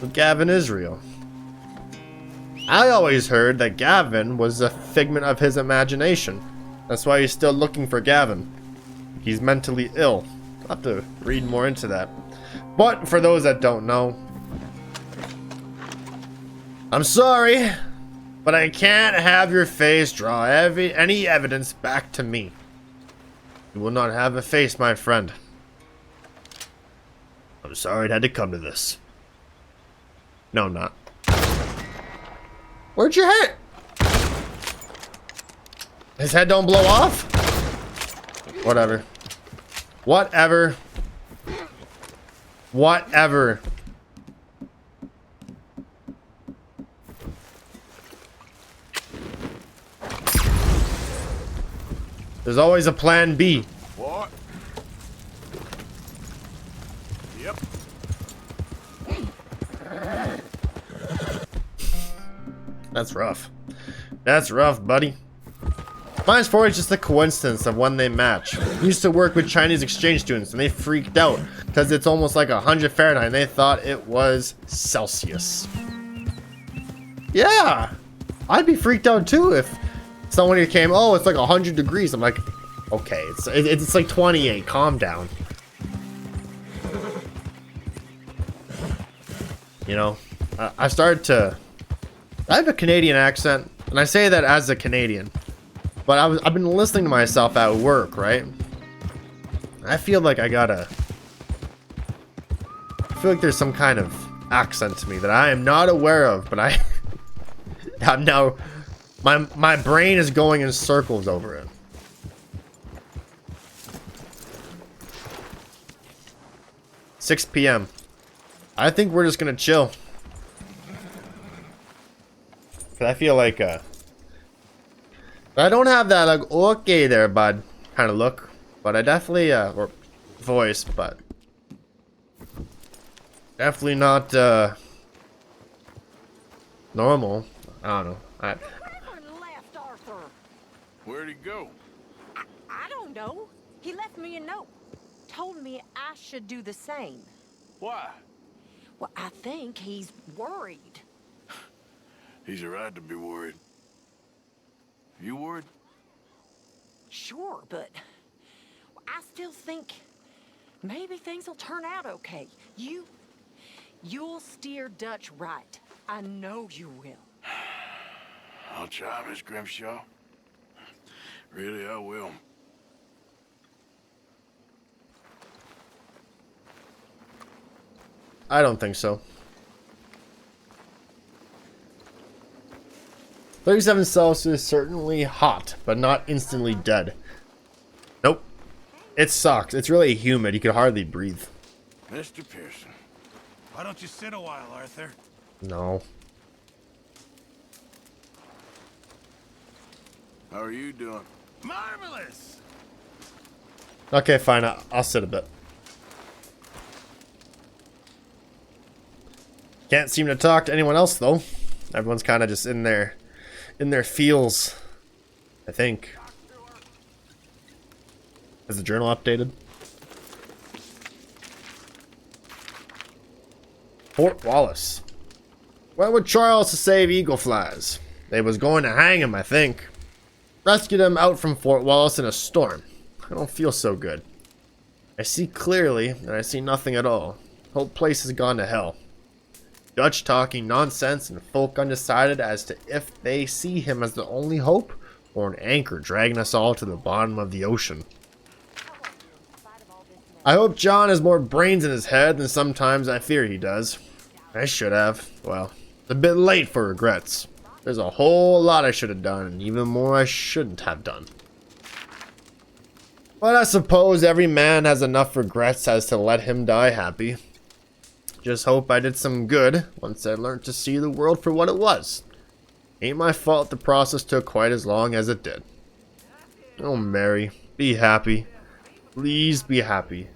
A: So Gavin is real. I always heard that Gavin was a figment of his imagination. That's why he's still looking for Gavin. He's mentally ill. I'll have to read more into that. But for those that don't know, I'm sorry, but I can't have your face draw any evidence back to me. You will not have a face, my friend. I'm sorry it had to come to this. No, I'm not. Where'd your head? His head don't blow off? Whatever. Whatever. Whatever. There's always a plan B.
C: What? Yep.
A: That's rough. That's rough, buddy. Minus 4 is just a coincidence of when they match. I used to work with Chinese exchange students and they freaked out because it's almost like 100 Fahrenheit and they thought it was Celsius. Yeah, I'd be freaked out too if someone here came, oh, it's like 100 degrees. I'm like, okay, it's like 28, calm down. You know, I started to, I have a Canadian accent and I say that as a Canadian. But I've been listening to myself at work, right? I feel like I feel like there's some kind of accent to me that I am not aware of, but I'm now, my brain is going in circles over it. $6 p.m. I think we're just gonna chill. Cause I feel like, I don't have that like okay there bud kind of look, but I definitely or voice, but definitely not normal. I don't know.
K: Left Arthur.
C: Where'd he go?
K: I don't know. He left me a note. Told me I should do the same.
C: Why?
K: Well, I think he's worried.
C: He's a right to be worried. You worried?
K: Sure, but I still think maybe things will turn out okay. You'll steer Dutch right. I know you will.
C: I'll try, Miss Grimshaw. Really, I will.
A: I don't think so. 37 Celsius is certainly hot, but not instantly dead. Nope. It sucks. It's really humid. You can hardly breathe.
C: Mr. Pearson.
I: Why don't you sit a while, Arthur?
A: No.
C: How are you doing?
I: Marvelous!
A: Okay, fine. I'll sit a bit. Can't seem to talk to anyone else, though. Everyone's kind of just in their feels, I think. Is the journal updated? Fort Wallace. What would Charles to save Eagle Flies? They was going to hang him, I think. Rescued him out from Fort Wallace in a storm. I don't feel so good. I see clearly, and I see nothing at all. The whole place has gone to hell. Dutch talking nonsense and folk undecided as to if they see him as the only hope or an anchor dragging us all to the bottom of the ocean. I hope John has more brains in his head than sometimes I fear he does. I should have. Well, it's a bit late for regrets. There's a whole lot I should have done, and even more I shouldn't have done. But I suppose every man has enough regrets as to let him die happy. Just hope I did some good once I learned to see the world for what it was. Ain't my fault the process took quite as long as it did. Oh, Mary, be happy. Please be happy.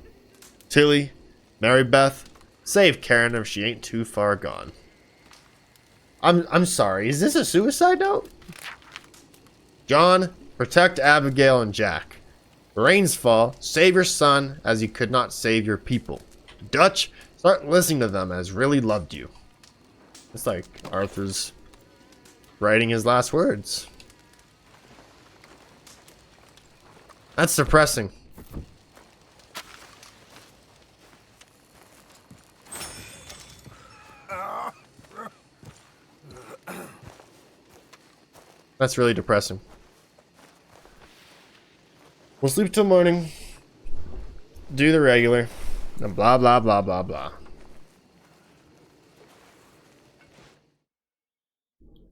A: Tilly, Mary Beth, save Karen if she ain't too far gone. I'm sorry, is this a suicide note? John, protect Abigail and Jack. Rains fall, save your son as you could not save your people. Dutch, start listening to them as really loved you. It's like Arthur's writing his last words. That's depressing. That's really depressing. We'll sleep till morning. Do the regular. And blah, blah, blah, blah, blah.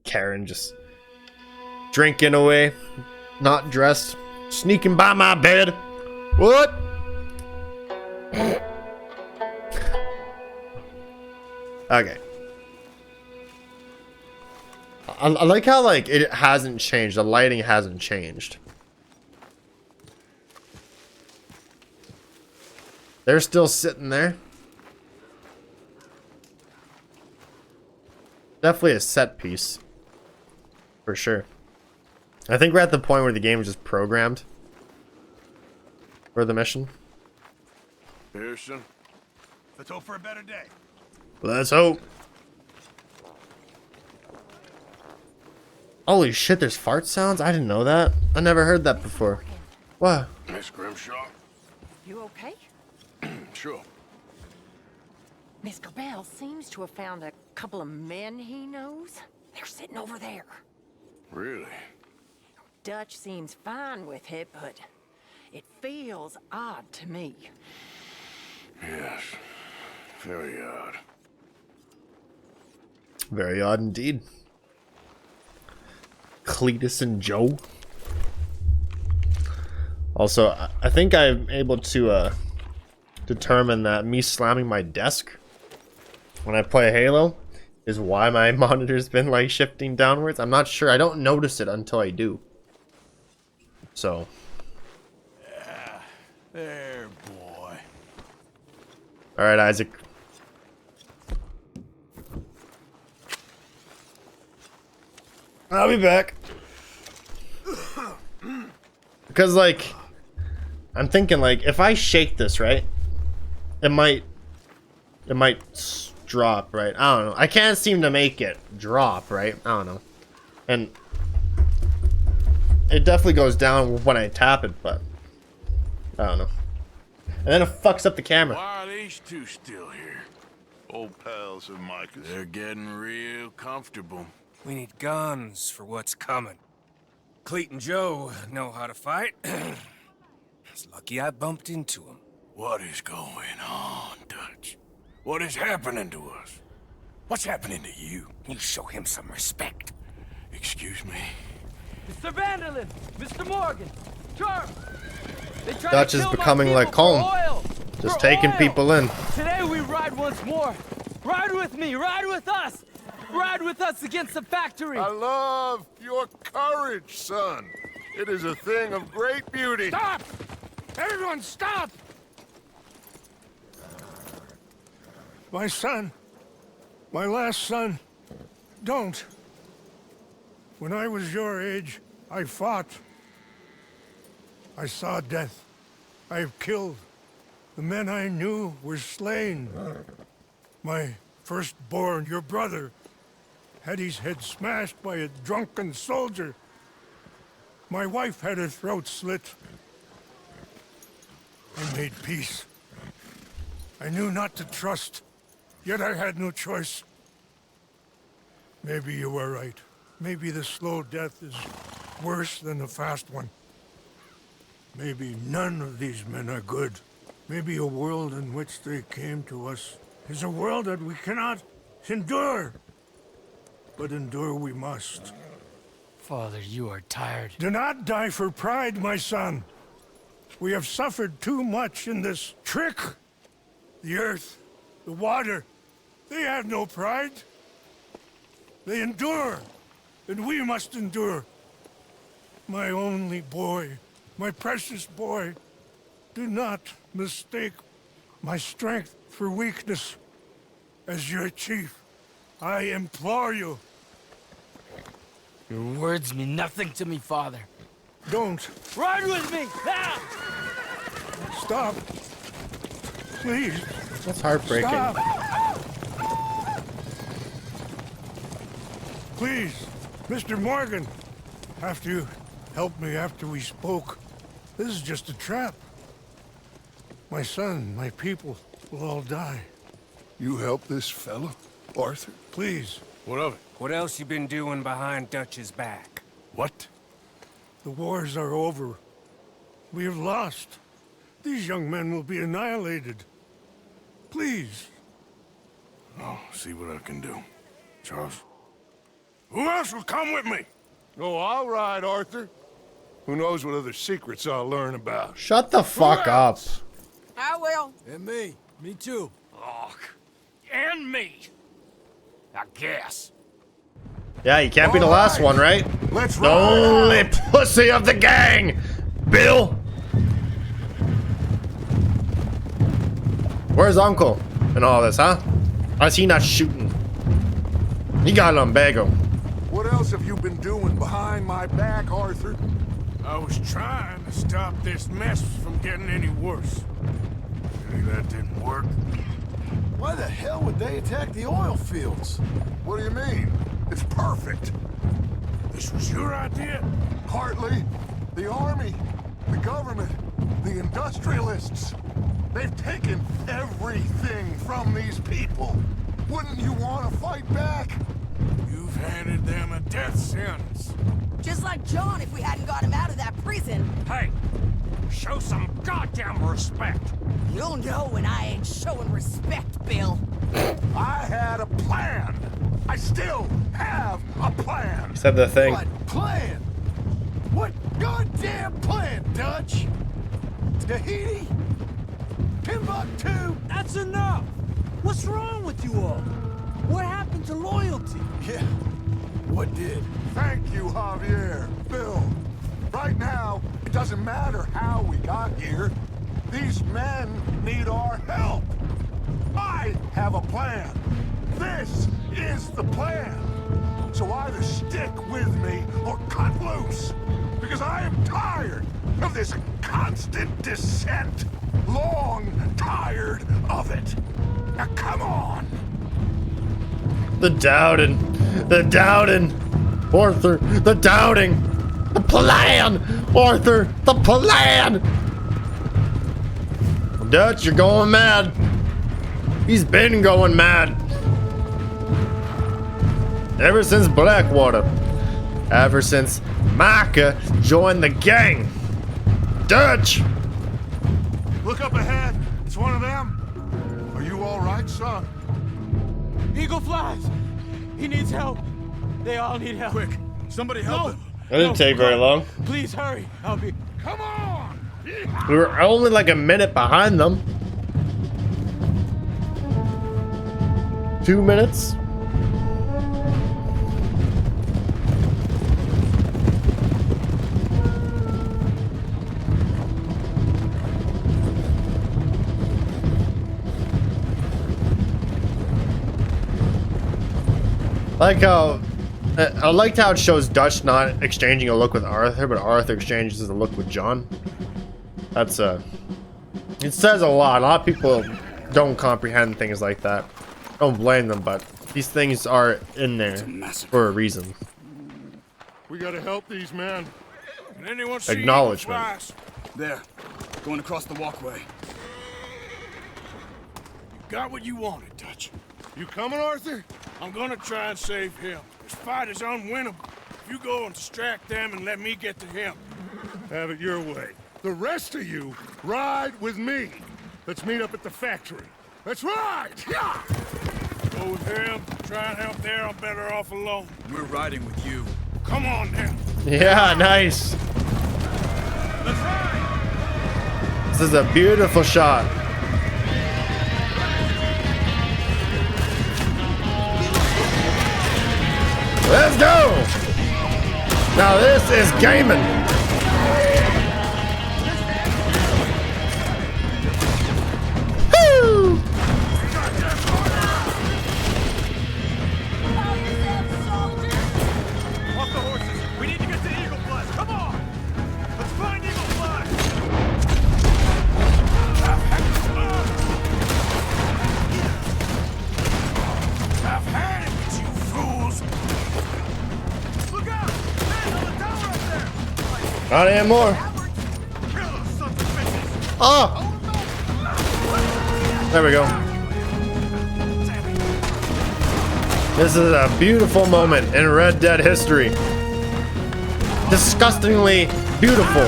A: Karen just drinking away. Not dressed. Sneaking by my bed. What? Okay. I like how, like, it hasn't changed. The lighting hasn't changed. They're still sitting there. Definitely a set piece. For sure. I think we're at the point where the game is just programmed for the mission.
C: Pearson?
I: Let's hope for a better day.
A: Let's hope. Holy shit, there's fart sounds? I didn't know that. I never heard that before. What?
C: Miss Grimshaw?
K: You okay?
C: Sure.
K: Mr. Bell seems to have found a couple of men he knows. They're sitting over there.
C: Really?
K: Dutch seems fine with it, but it feels odd to me.
C: Yes. Very odd.
A: Very odd indeed. Cletus and Joe. Also, I think I'm able to determine that me slamming my desk when I play Halo is why my monitor's been like shifting downwards. I'm not sure. I don't notice it until I do. So.
I: Yeah, there, boy.
A: All right, Isaac. I'll be back. Because, like, I'm thinking, like, if I shake this, right, it might drop, right? I don't know. I can't seem to make it drop, right? I don't know. And it definitely goes down when I tap it, but I don't know. And then it fucks up the camera.
C: Why are these two still here?
L: Old pals of Micah's.
C: They're getting real comfortable.
M: We need guns for what's coming. Cleet and Joe know how to fight. It's lucky I bumped into them.
C: What is going on, Dutch? What is happening to us? What's happening to you?
M: You show him some respect.
C: Excuse me?
G: Mr. Vanderlyn! Mr. Morgan! Charles!
A: Dutch is becoming like home. Just taking people in.
G: Today we ride once more. Ride with me, ride with us! Ride with us against the factory!
L: I love your courage, son. It is a thing of great beauty.
E: Stop! Everyone stop! My son. My last son. Don't. When I was your age, I fought. I saw death. I have killed. The men I knew were slain. My firstborn, your brother, had his head smashed by a drunken soldier. My wife had her throat slit. I made peace. I knew not to trust, yet I had no choice. Maybe you were right. Maybe the slow death is worse than the fast one. Maybe none of these men are good. Maybe a world in which they came to us is a world that we cannot endure. But endure we must.
G: Father, you are tired.
E: Do not die for pride, my son. We have suffered too much in this trick. The earth, the water, they have no pride. They endure, and we must endure. My only boy, my precious boy, do not mistake my strength for weakness. As your chief, I implore you.
G: Your words mean nothing to me, Father.
E: Don't.
G: Ride with me! Ah!
E: Stop. Please.
A: That's heartbreaking.
E: Stop. Please, Mr. Morgan. After you helped me after we spoke, this is just a trap. My son, my people will all die.
L: You help this fella, Arthur?
E: Please.
C: What of it?
M: What else you been doing behind Dutch's back?
C: What?
E: The wars are over. We have lost. These young men will be annihilated. Please.
C: I'll see what I can do. Charles? Who else will come with me?
L: Oh, all right, Arthur. Who knows what other secrets I'll learn about.
A: Shut the fuck up.
K: I will.
I: And me. Me too.
M: Oh, and me. I guess.
A: Yeah, you can't be the last one, right?
L: Let's
A: The
L: ride
A: only
L: out.
A: pussy of the gang, Bill. Where's Uncle and all this, huh? Why is he not shooting? He got lumbago.
L: What else have you been doing behind my back, Arthur?
C: I was trying to stop this mess from getting any worse. Maybe that didn't work.
I: Why the hell would they attack the oil fields?
L: What do you mean? It's perfect.
C: This was your idea?
L: Partly. The army, the government, the industrialists. They've taken everything from these people. Wouldn't you want to fight back?
C: You've handed them a death sentence.
K: Just like John if we hadn't got him out of that prison.
M: Hey, show some goddamn respect.
K: You'll know when I ain't showing respect, Bill.
L: I had a plan. I still have a plan.
A: He said the thing.
I: What plan? What goddamn plan, Dutch? Tahiti? Timbuktu? That's enough. What's wrong with you all? What happened to loyalty? Yeah, what did?
L: Thank you, Javier. Bill. Right now, it doesn't matter how we got here. These men need our help. I have a plan. This is the plan. So either stick with me or cut loose. Because I am tired of this constant descent. Long tired of it. Now come on.
A: The doubting. The doubting. Arthur, the doubting. The plan. Arthur, the plan. Dutch, you're going mad. He's been going mad. Ever since Blackwater. Ever since Micah joined the gang. Dutch!
L: Look up ahead. It's one of them. Are you all right, son?
B: Eagle flies. He needs help. They all need help.
D: Quick, somebody help him.
A: That didn't take very long.
B: Please hurry. I'll be.
L: Come on!
A: We were only like a minute behind them. 2 minutes. Like how I liked how it shows Dutch not exchanging a look with Arthur, but Arthur exchanges a look with John. That's it says a lot. A lot of people don't comprehend things like that. Don't blame them, but these things are in there for a reason.
L: We gotta help these men.
C: Can anyone see
A: Acknowledgement.
C: Eagle flies?
D: There.
F: Going across the walkway.
C: Got what you wanted, Dutch.
L: You coming, Arthur?
C: I'm gonna try and save him. This fight is unwinnable. You go and distract them and let me get to him.
L: Have it your way. The rest of you, ride with me. Let's meet up at the factory. Let's ride! Yeah!
C: Go with him. Try and help there. I'm better off alone.
F: We're riding with you.
C: Come on, then.
A: Yeah, nice.
C: Let's ride!
A: This is a beautiful shot. Let's go! Now this is gaming. Woo!
D: Off the horses! We need to get to Eagle Flash! Come on! Let's find Eagle Flash!
C: I've had it with you fools.
D: Look out! Man on the tower up there!
A: Not anymore.
D: Kill those sons of bitches!
A: Oh! There we go. This is a beautiful moment in Red Dead history. Disgustingly beautiful.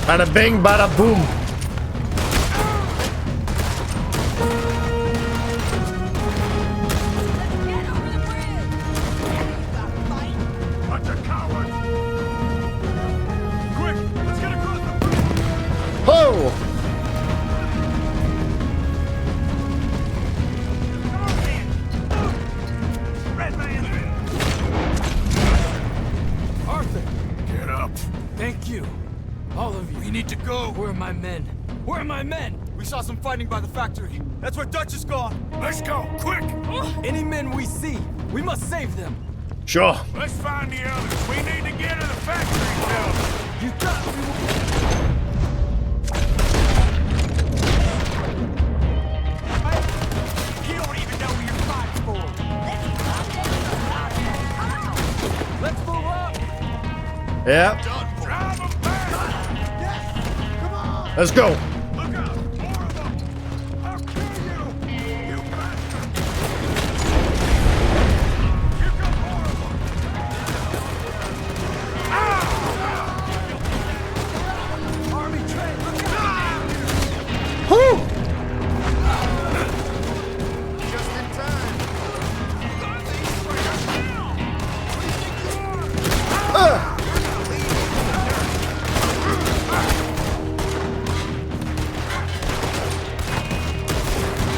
A: Bada bing, bada boom.
C: Bunch of cowards.
D: Quick! Let's get across the bridge!
A: Whoa!
C: Red man.
G: Arthur,
C: Get up.
G: thank you. All of you.
F: We need to go.
G: Where are my men? Where are my men?
D: We saw some fighting by the factory. That's where Dutch is gone.
C: Let's go, quick.
G: Any men we see, we must save them.
A: Sure.
C: Let's find the others. We need to get to the factory now.
G: You got me.
D: You don't even know who you're fighting for.
G: Let's move up.
A: Yep.
C: Drive them back.
A: Let's go.
C: Look out. More of them. I'll kill you. You bastard. Here come more of them.
G: Army train. Look out.
A: Whew.
D: Just in time.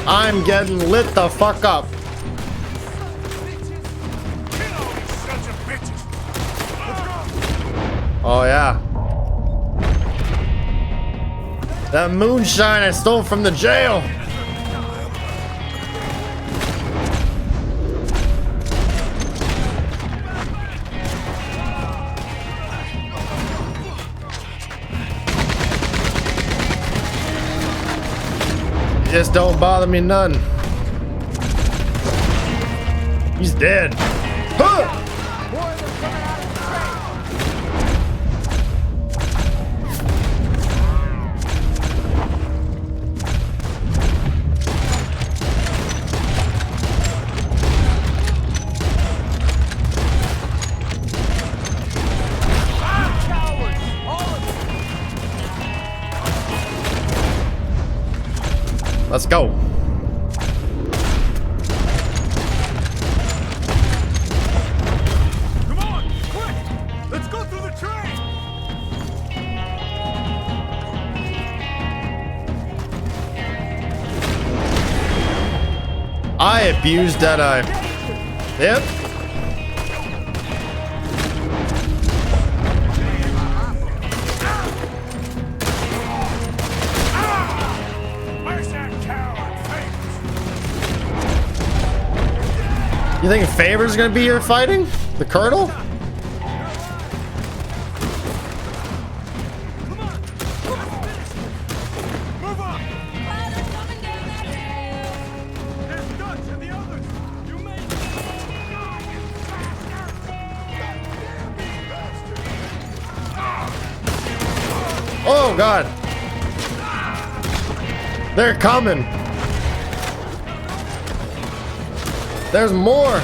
A: I'm getting lit the fuck up.
C: Kill all these sons of bitches. Let's go.
A: Oh yeah. That moonshine I stole from the jail. Just don't bother me none. He's dead. Huh! Let's go.
D: Come on, quick! Let's go through the train!
A: I abused that eye. Yep.
C: Where's that coward Favors?
A: You think Favor's gonna be here fighting? The Colonel?
D: Move on! There's Dutch and the others! You made
A: Oh, God. They're coming. There's more.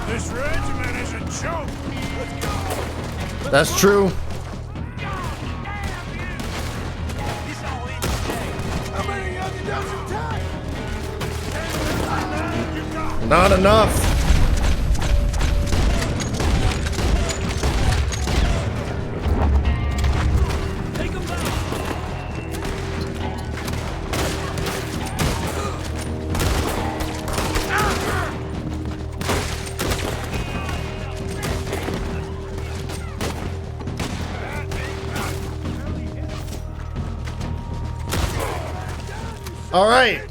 C: This regiment is a joke. Let's go.
A: That's true.
C: How many of you does it take?
A: Not enough.
I: Take him down.
A: All right.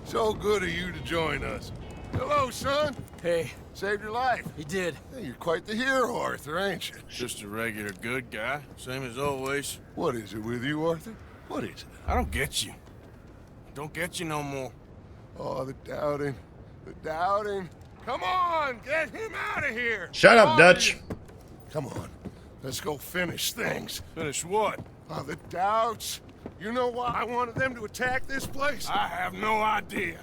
L: So good of you to join us. Hello, son.
G: Hey,
L: Saved your life.
G: he did.
L: Hey, you're quite the hero, Arthur, ain't you?
C: Just a regular good guy, same as always.
L: What is it with you, Arthur? What is it?
C: I don't get you. Don't get you no more.
L: Oh, the doubting. The doubting. Come on, get him out of here.
A: Shut up, Dutch.
L: Come on. Let's go finish things.
C: Finish what?
L: Oh, the doubts. You know why I wanted them to attack this place?
C: I have no idea.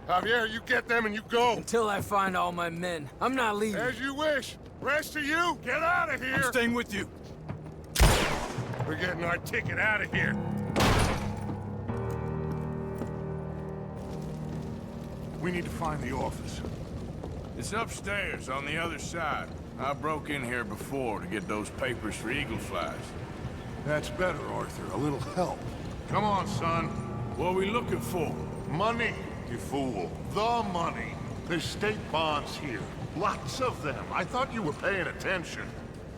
L: Javier, you get them and you go.
G: Until I find all my men, I'm not leaving.
L: As you wish. Rest of you, get out of here.
D: I'm staying with you.
L: We're getting our ticket out of here. We need to find the office.
C: It's upstairs on the other side. I broke in here before to get those papers for Eagle Flies.
L: That's better, Arthur. A little help. Come on, son.
C: What are we looking for?
L: Money, you fool. The money. There's state bonds here. Lots of them. I thought you were paying attention.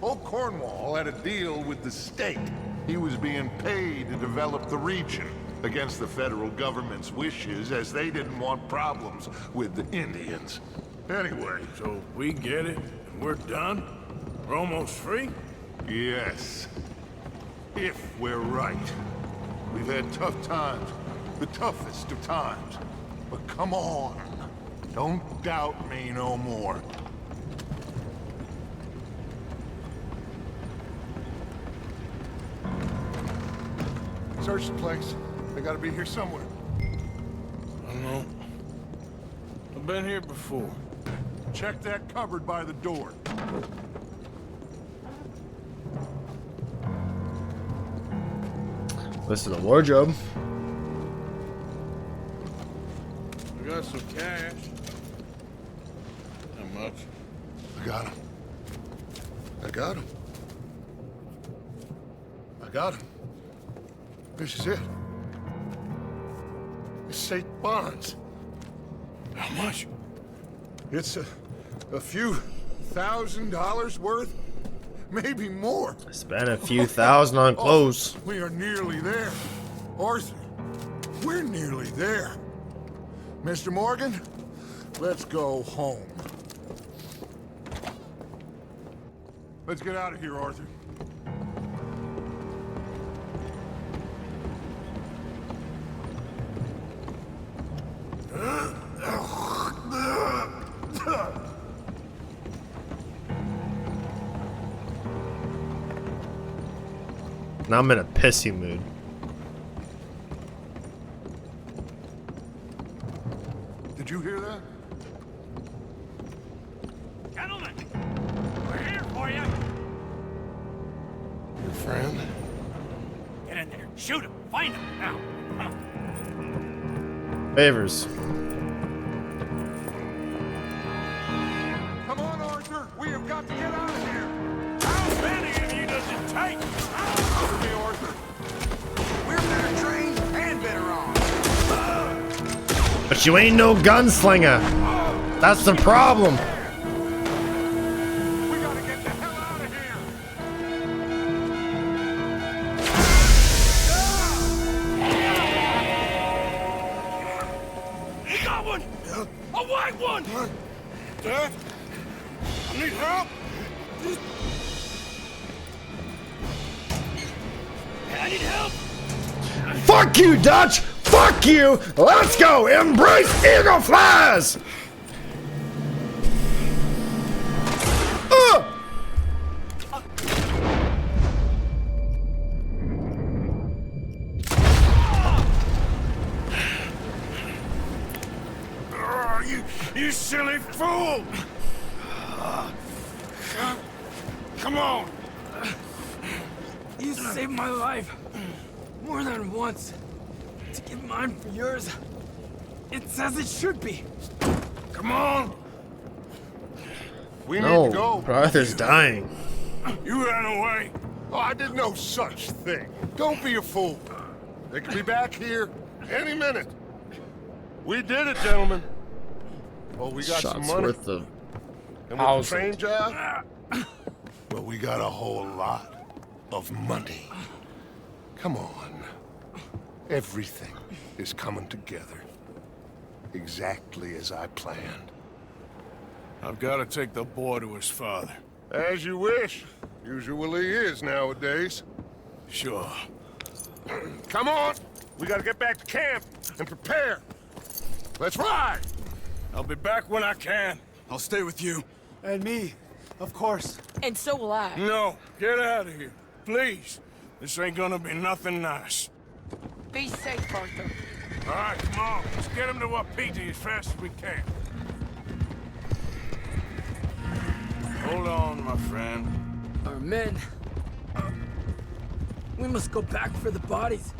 L: Old Cornwall had a deal with the state. He was being paid to develop the region against the federal government's wishes, as they didn't want problems with the Indians. Anyway.
C: So we get it, and we're done? We're almost free?
L: Yes. If we're right. We've had tough times. The toughest of times. But come on. Don't doubt me no more. Search the place. They gotta be here somewhere.
C: I don't know. I've been here before.
L: Check that cupboard by the door.
A: This is a wardrobe.
C: We got some cash. How much?
L: I got him. I got him. I got him. This is it. It's state bonds.
C: How much?
L: It's a few $1,000s worth. Maybe more.
A: Spent a few thousand on clothes.
L: Oh, we are nearly there. Arthur, we're nearly there. Mr. Morgan, let's go home. Let's get out of here, Arthur.
A: Now I'm in a pissy mood.
L: Did you hear that?
I: Gentlemen, we're here for you.
L: Your friend?
I: Get in there. Shoot him. Find him. Now.
A: Favors.
L: Come on, Arthur. We have got to get out of here.
C: How many of you does it take?
L: Cover me, Arthur.
D: We're better trained and better armed.
A: But you ain't no gunslinger. That's the problem.
L: We gotta get the hell out of here.
I: We got one. A white one.
L: Dad? I need help.
M: I need help!
A: Fuck you, Dutch! Fuck you! Let's go! Embrace eagle flies!
C: You silly fool! Come on!
G: You saved my life more than once. To give mine for yours, it's as it should be.
C: Come on!
L: We need to go.
A: No, brother's dying.
C: You ran away.
L: Oh, I did no such thing. Don't be a fool. They could be back here any minute. We did it, gentlemen. Oh, we got some
A: Shots
L: money.
A: worth of
L: And with the
A: houses.
L: train job? Well, we got a whole lot of money. Come on. Everything is coming together. Exactly as I planned.
C: I've got to take the boy to his father.
L: As you wish. Usually is nowadays.
C: Sure.
L: Come on! We gotta get back to camp and prepare. Let's ride!
C: I'll be back when I can.
F: I'll stay with you.
I: And me, of course.
K: And so will I.
C: No, get out of here. Please. This ain't gonna be nothing nice.
K: Be safe, Arthur.
C: All right, come on. Let's get him to Wapiti as fast as we can. Hold on, my friend.
G: Our men. We must go back for the bodies.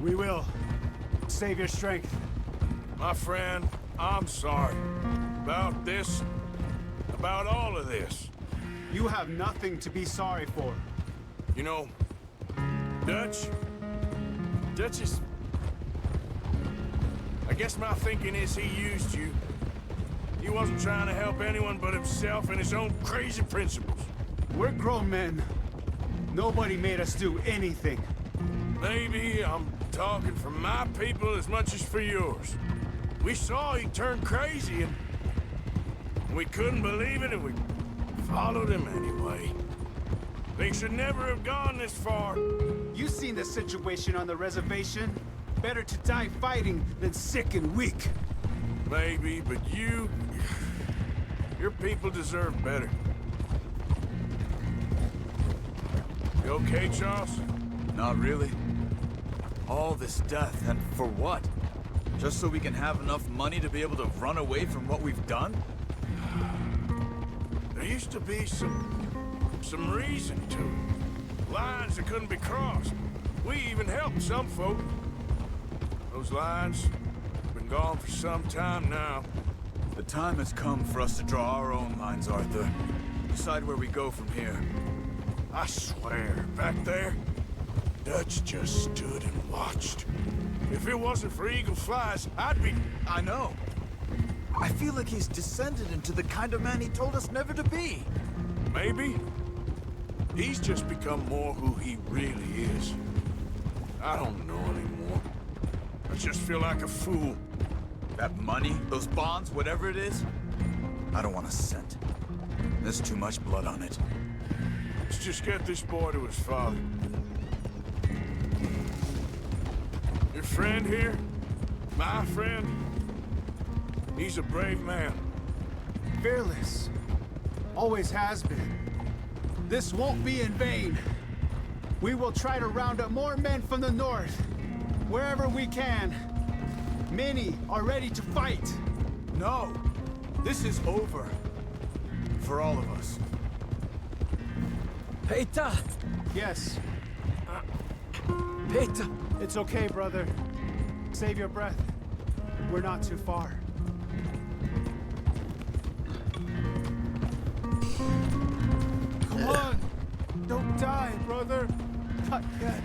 I: We will. Save your strength.
C: My friend, I'm sorry. About this. About all of this.
I: You have nothing to be sorry for.
C: You know, Dutch is... I guess my thinking is he used you. He wasn't trying to help anyone but himself and his own crazy principles.
I: We're grown men. Nobody made us do anything.
C: Maybe I'm talking for my people as much as for yours. We saw he turned crazy and we couldn't believe it and we followed him anyway. Things should never have gone this far.
I: You seen the situation on the reservation? Better to die fighting than sick and weak.
C: Maybe, but your people deserve better. You okay, Charles?
D: Not really. All this death, and for what? Just so we can have enough money to be able to run away from what we've done?
C: There used to be some reason to it. Lines that couldn't be crossed. We even helped some folk. Those lines have been gone for some time now.
D: The time has come for us to draw our own lines, Arthur. Decide where we go from here.
C: I swear, back there, Dutch just stood and watched. If it wasn't for eagle flies, I'd be...
D: I know. I feel like he's descended into the kind of man he told us never to be.
C: Maybe. He's just become more who he really is. I don't know anymore. I just feel like a fool.
D: That money, those bonds, whatever it is, I don't want a cent. There's too much blood on it.
C: Let's just get this boy to his father. Your friend here, my friend, he's a brave man.
I: Fearless. Always has been. This won't be in vain. We will try to round up more men from the north, wherever we can. Many are ready to fight.
D: No, this is over. For all of us.
G: Peita!
I: Yes.
G: Peita!
I: It's okay, brother. Save your breath. We're not too far. Come on! Don't die, brother! Not yet.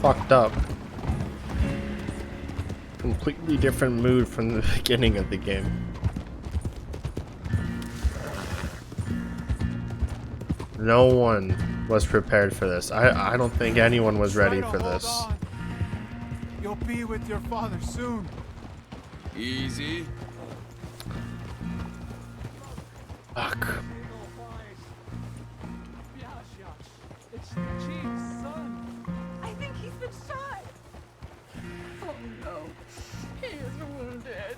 A: Fucked up. Completely different mood from the beginning of the game. No one was prepared for this. I don't think anyone was ready for this.
I: You'll be with your father soon.
D: Easy.
A: Fuck.
N: It's the chief's son.
K: I think he's been shot. Oh no, he is wounded.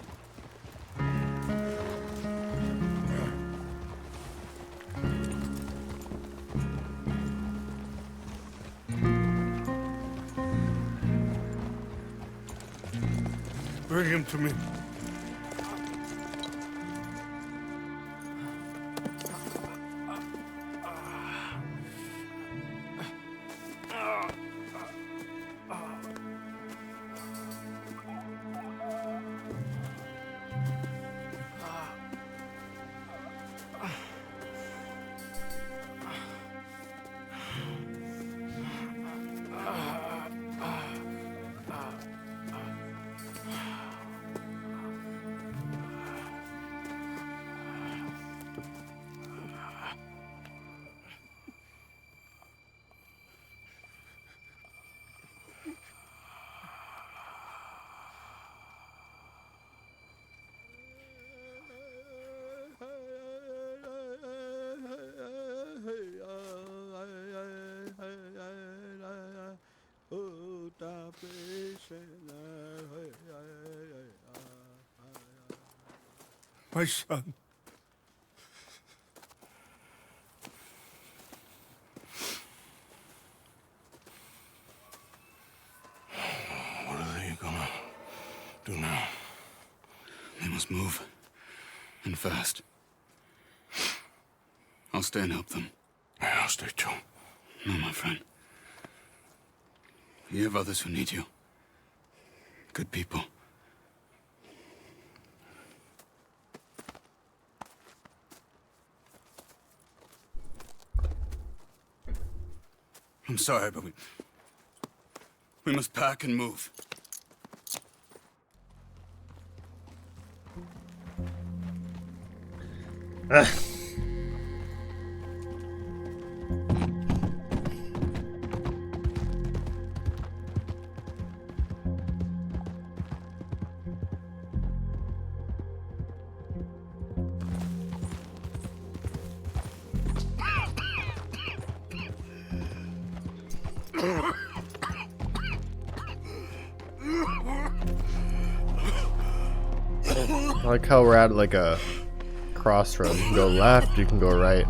E: Bring him to me. My son.
H: What are they gonna do now? They must move. And fast. I'll stay and help them.
E: Yeah, I'll stay too.
H: No, my friend. You have others who need you. Good people. I'm sorry, but we must pack and move.
A: I like how we're at like a crossroad. You can go left, you can go right.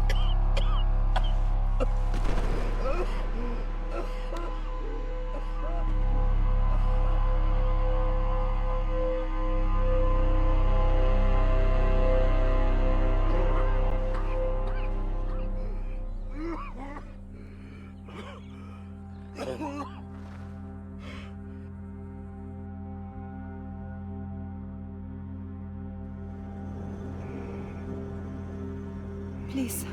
O: Please,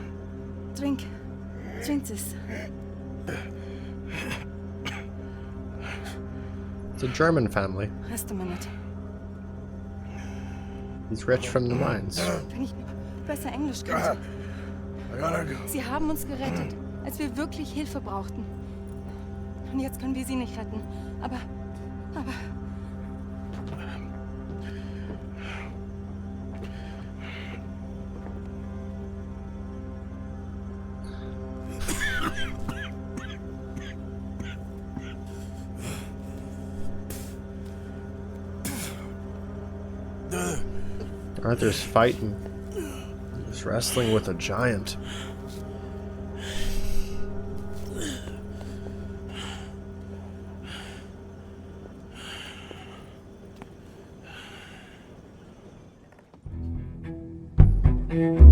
O: drink. Drink this.
A: It's a German family.
O: Just a minute.
A: He's rich from the mines.
O: Wenn ich besser Englisch könnte. Sie haben uns gerettet, als wir wirklich Hilfe brauchten. Und jetzt können wir sie nicht retten. Aber...
A: Arthur's fighting. He's wrestling with a giant.
O: aber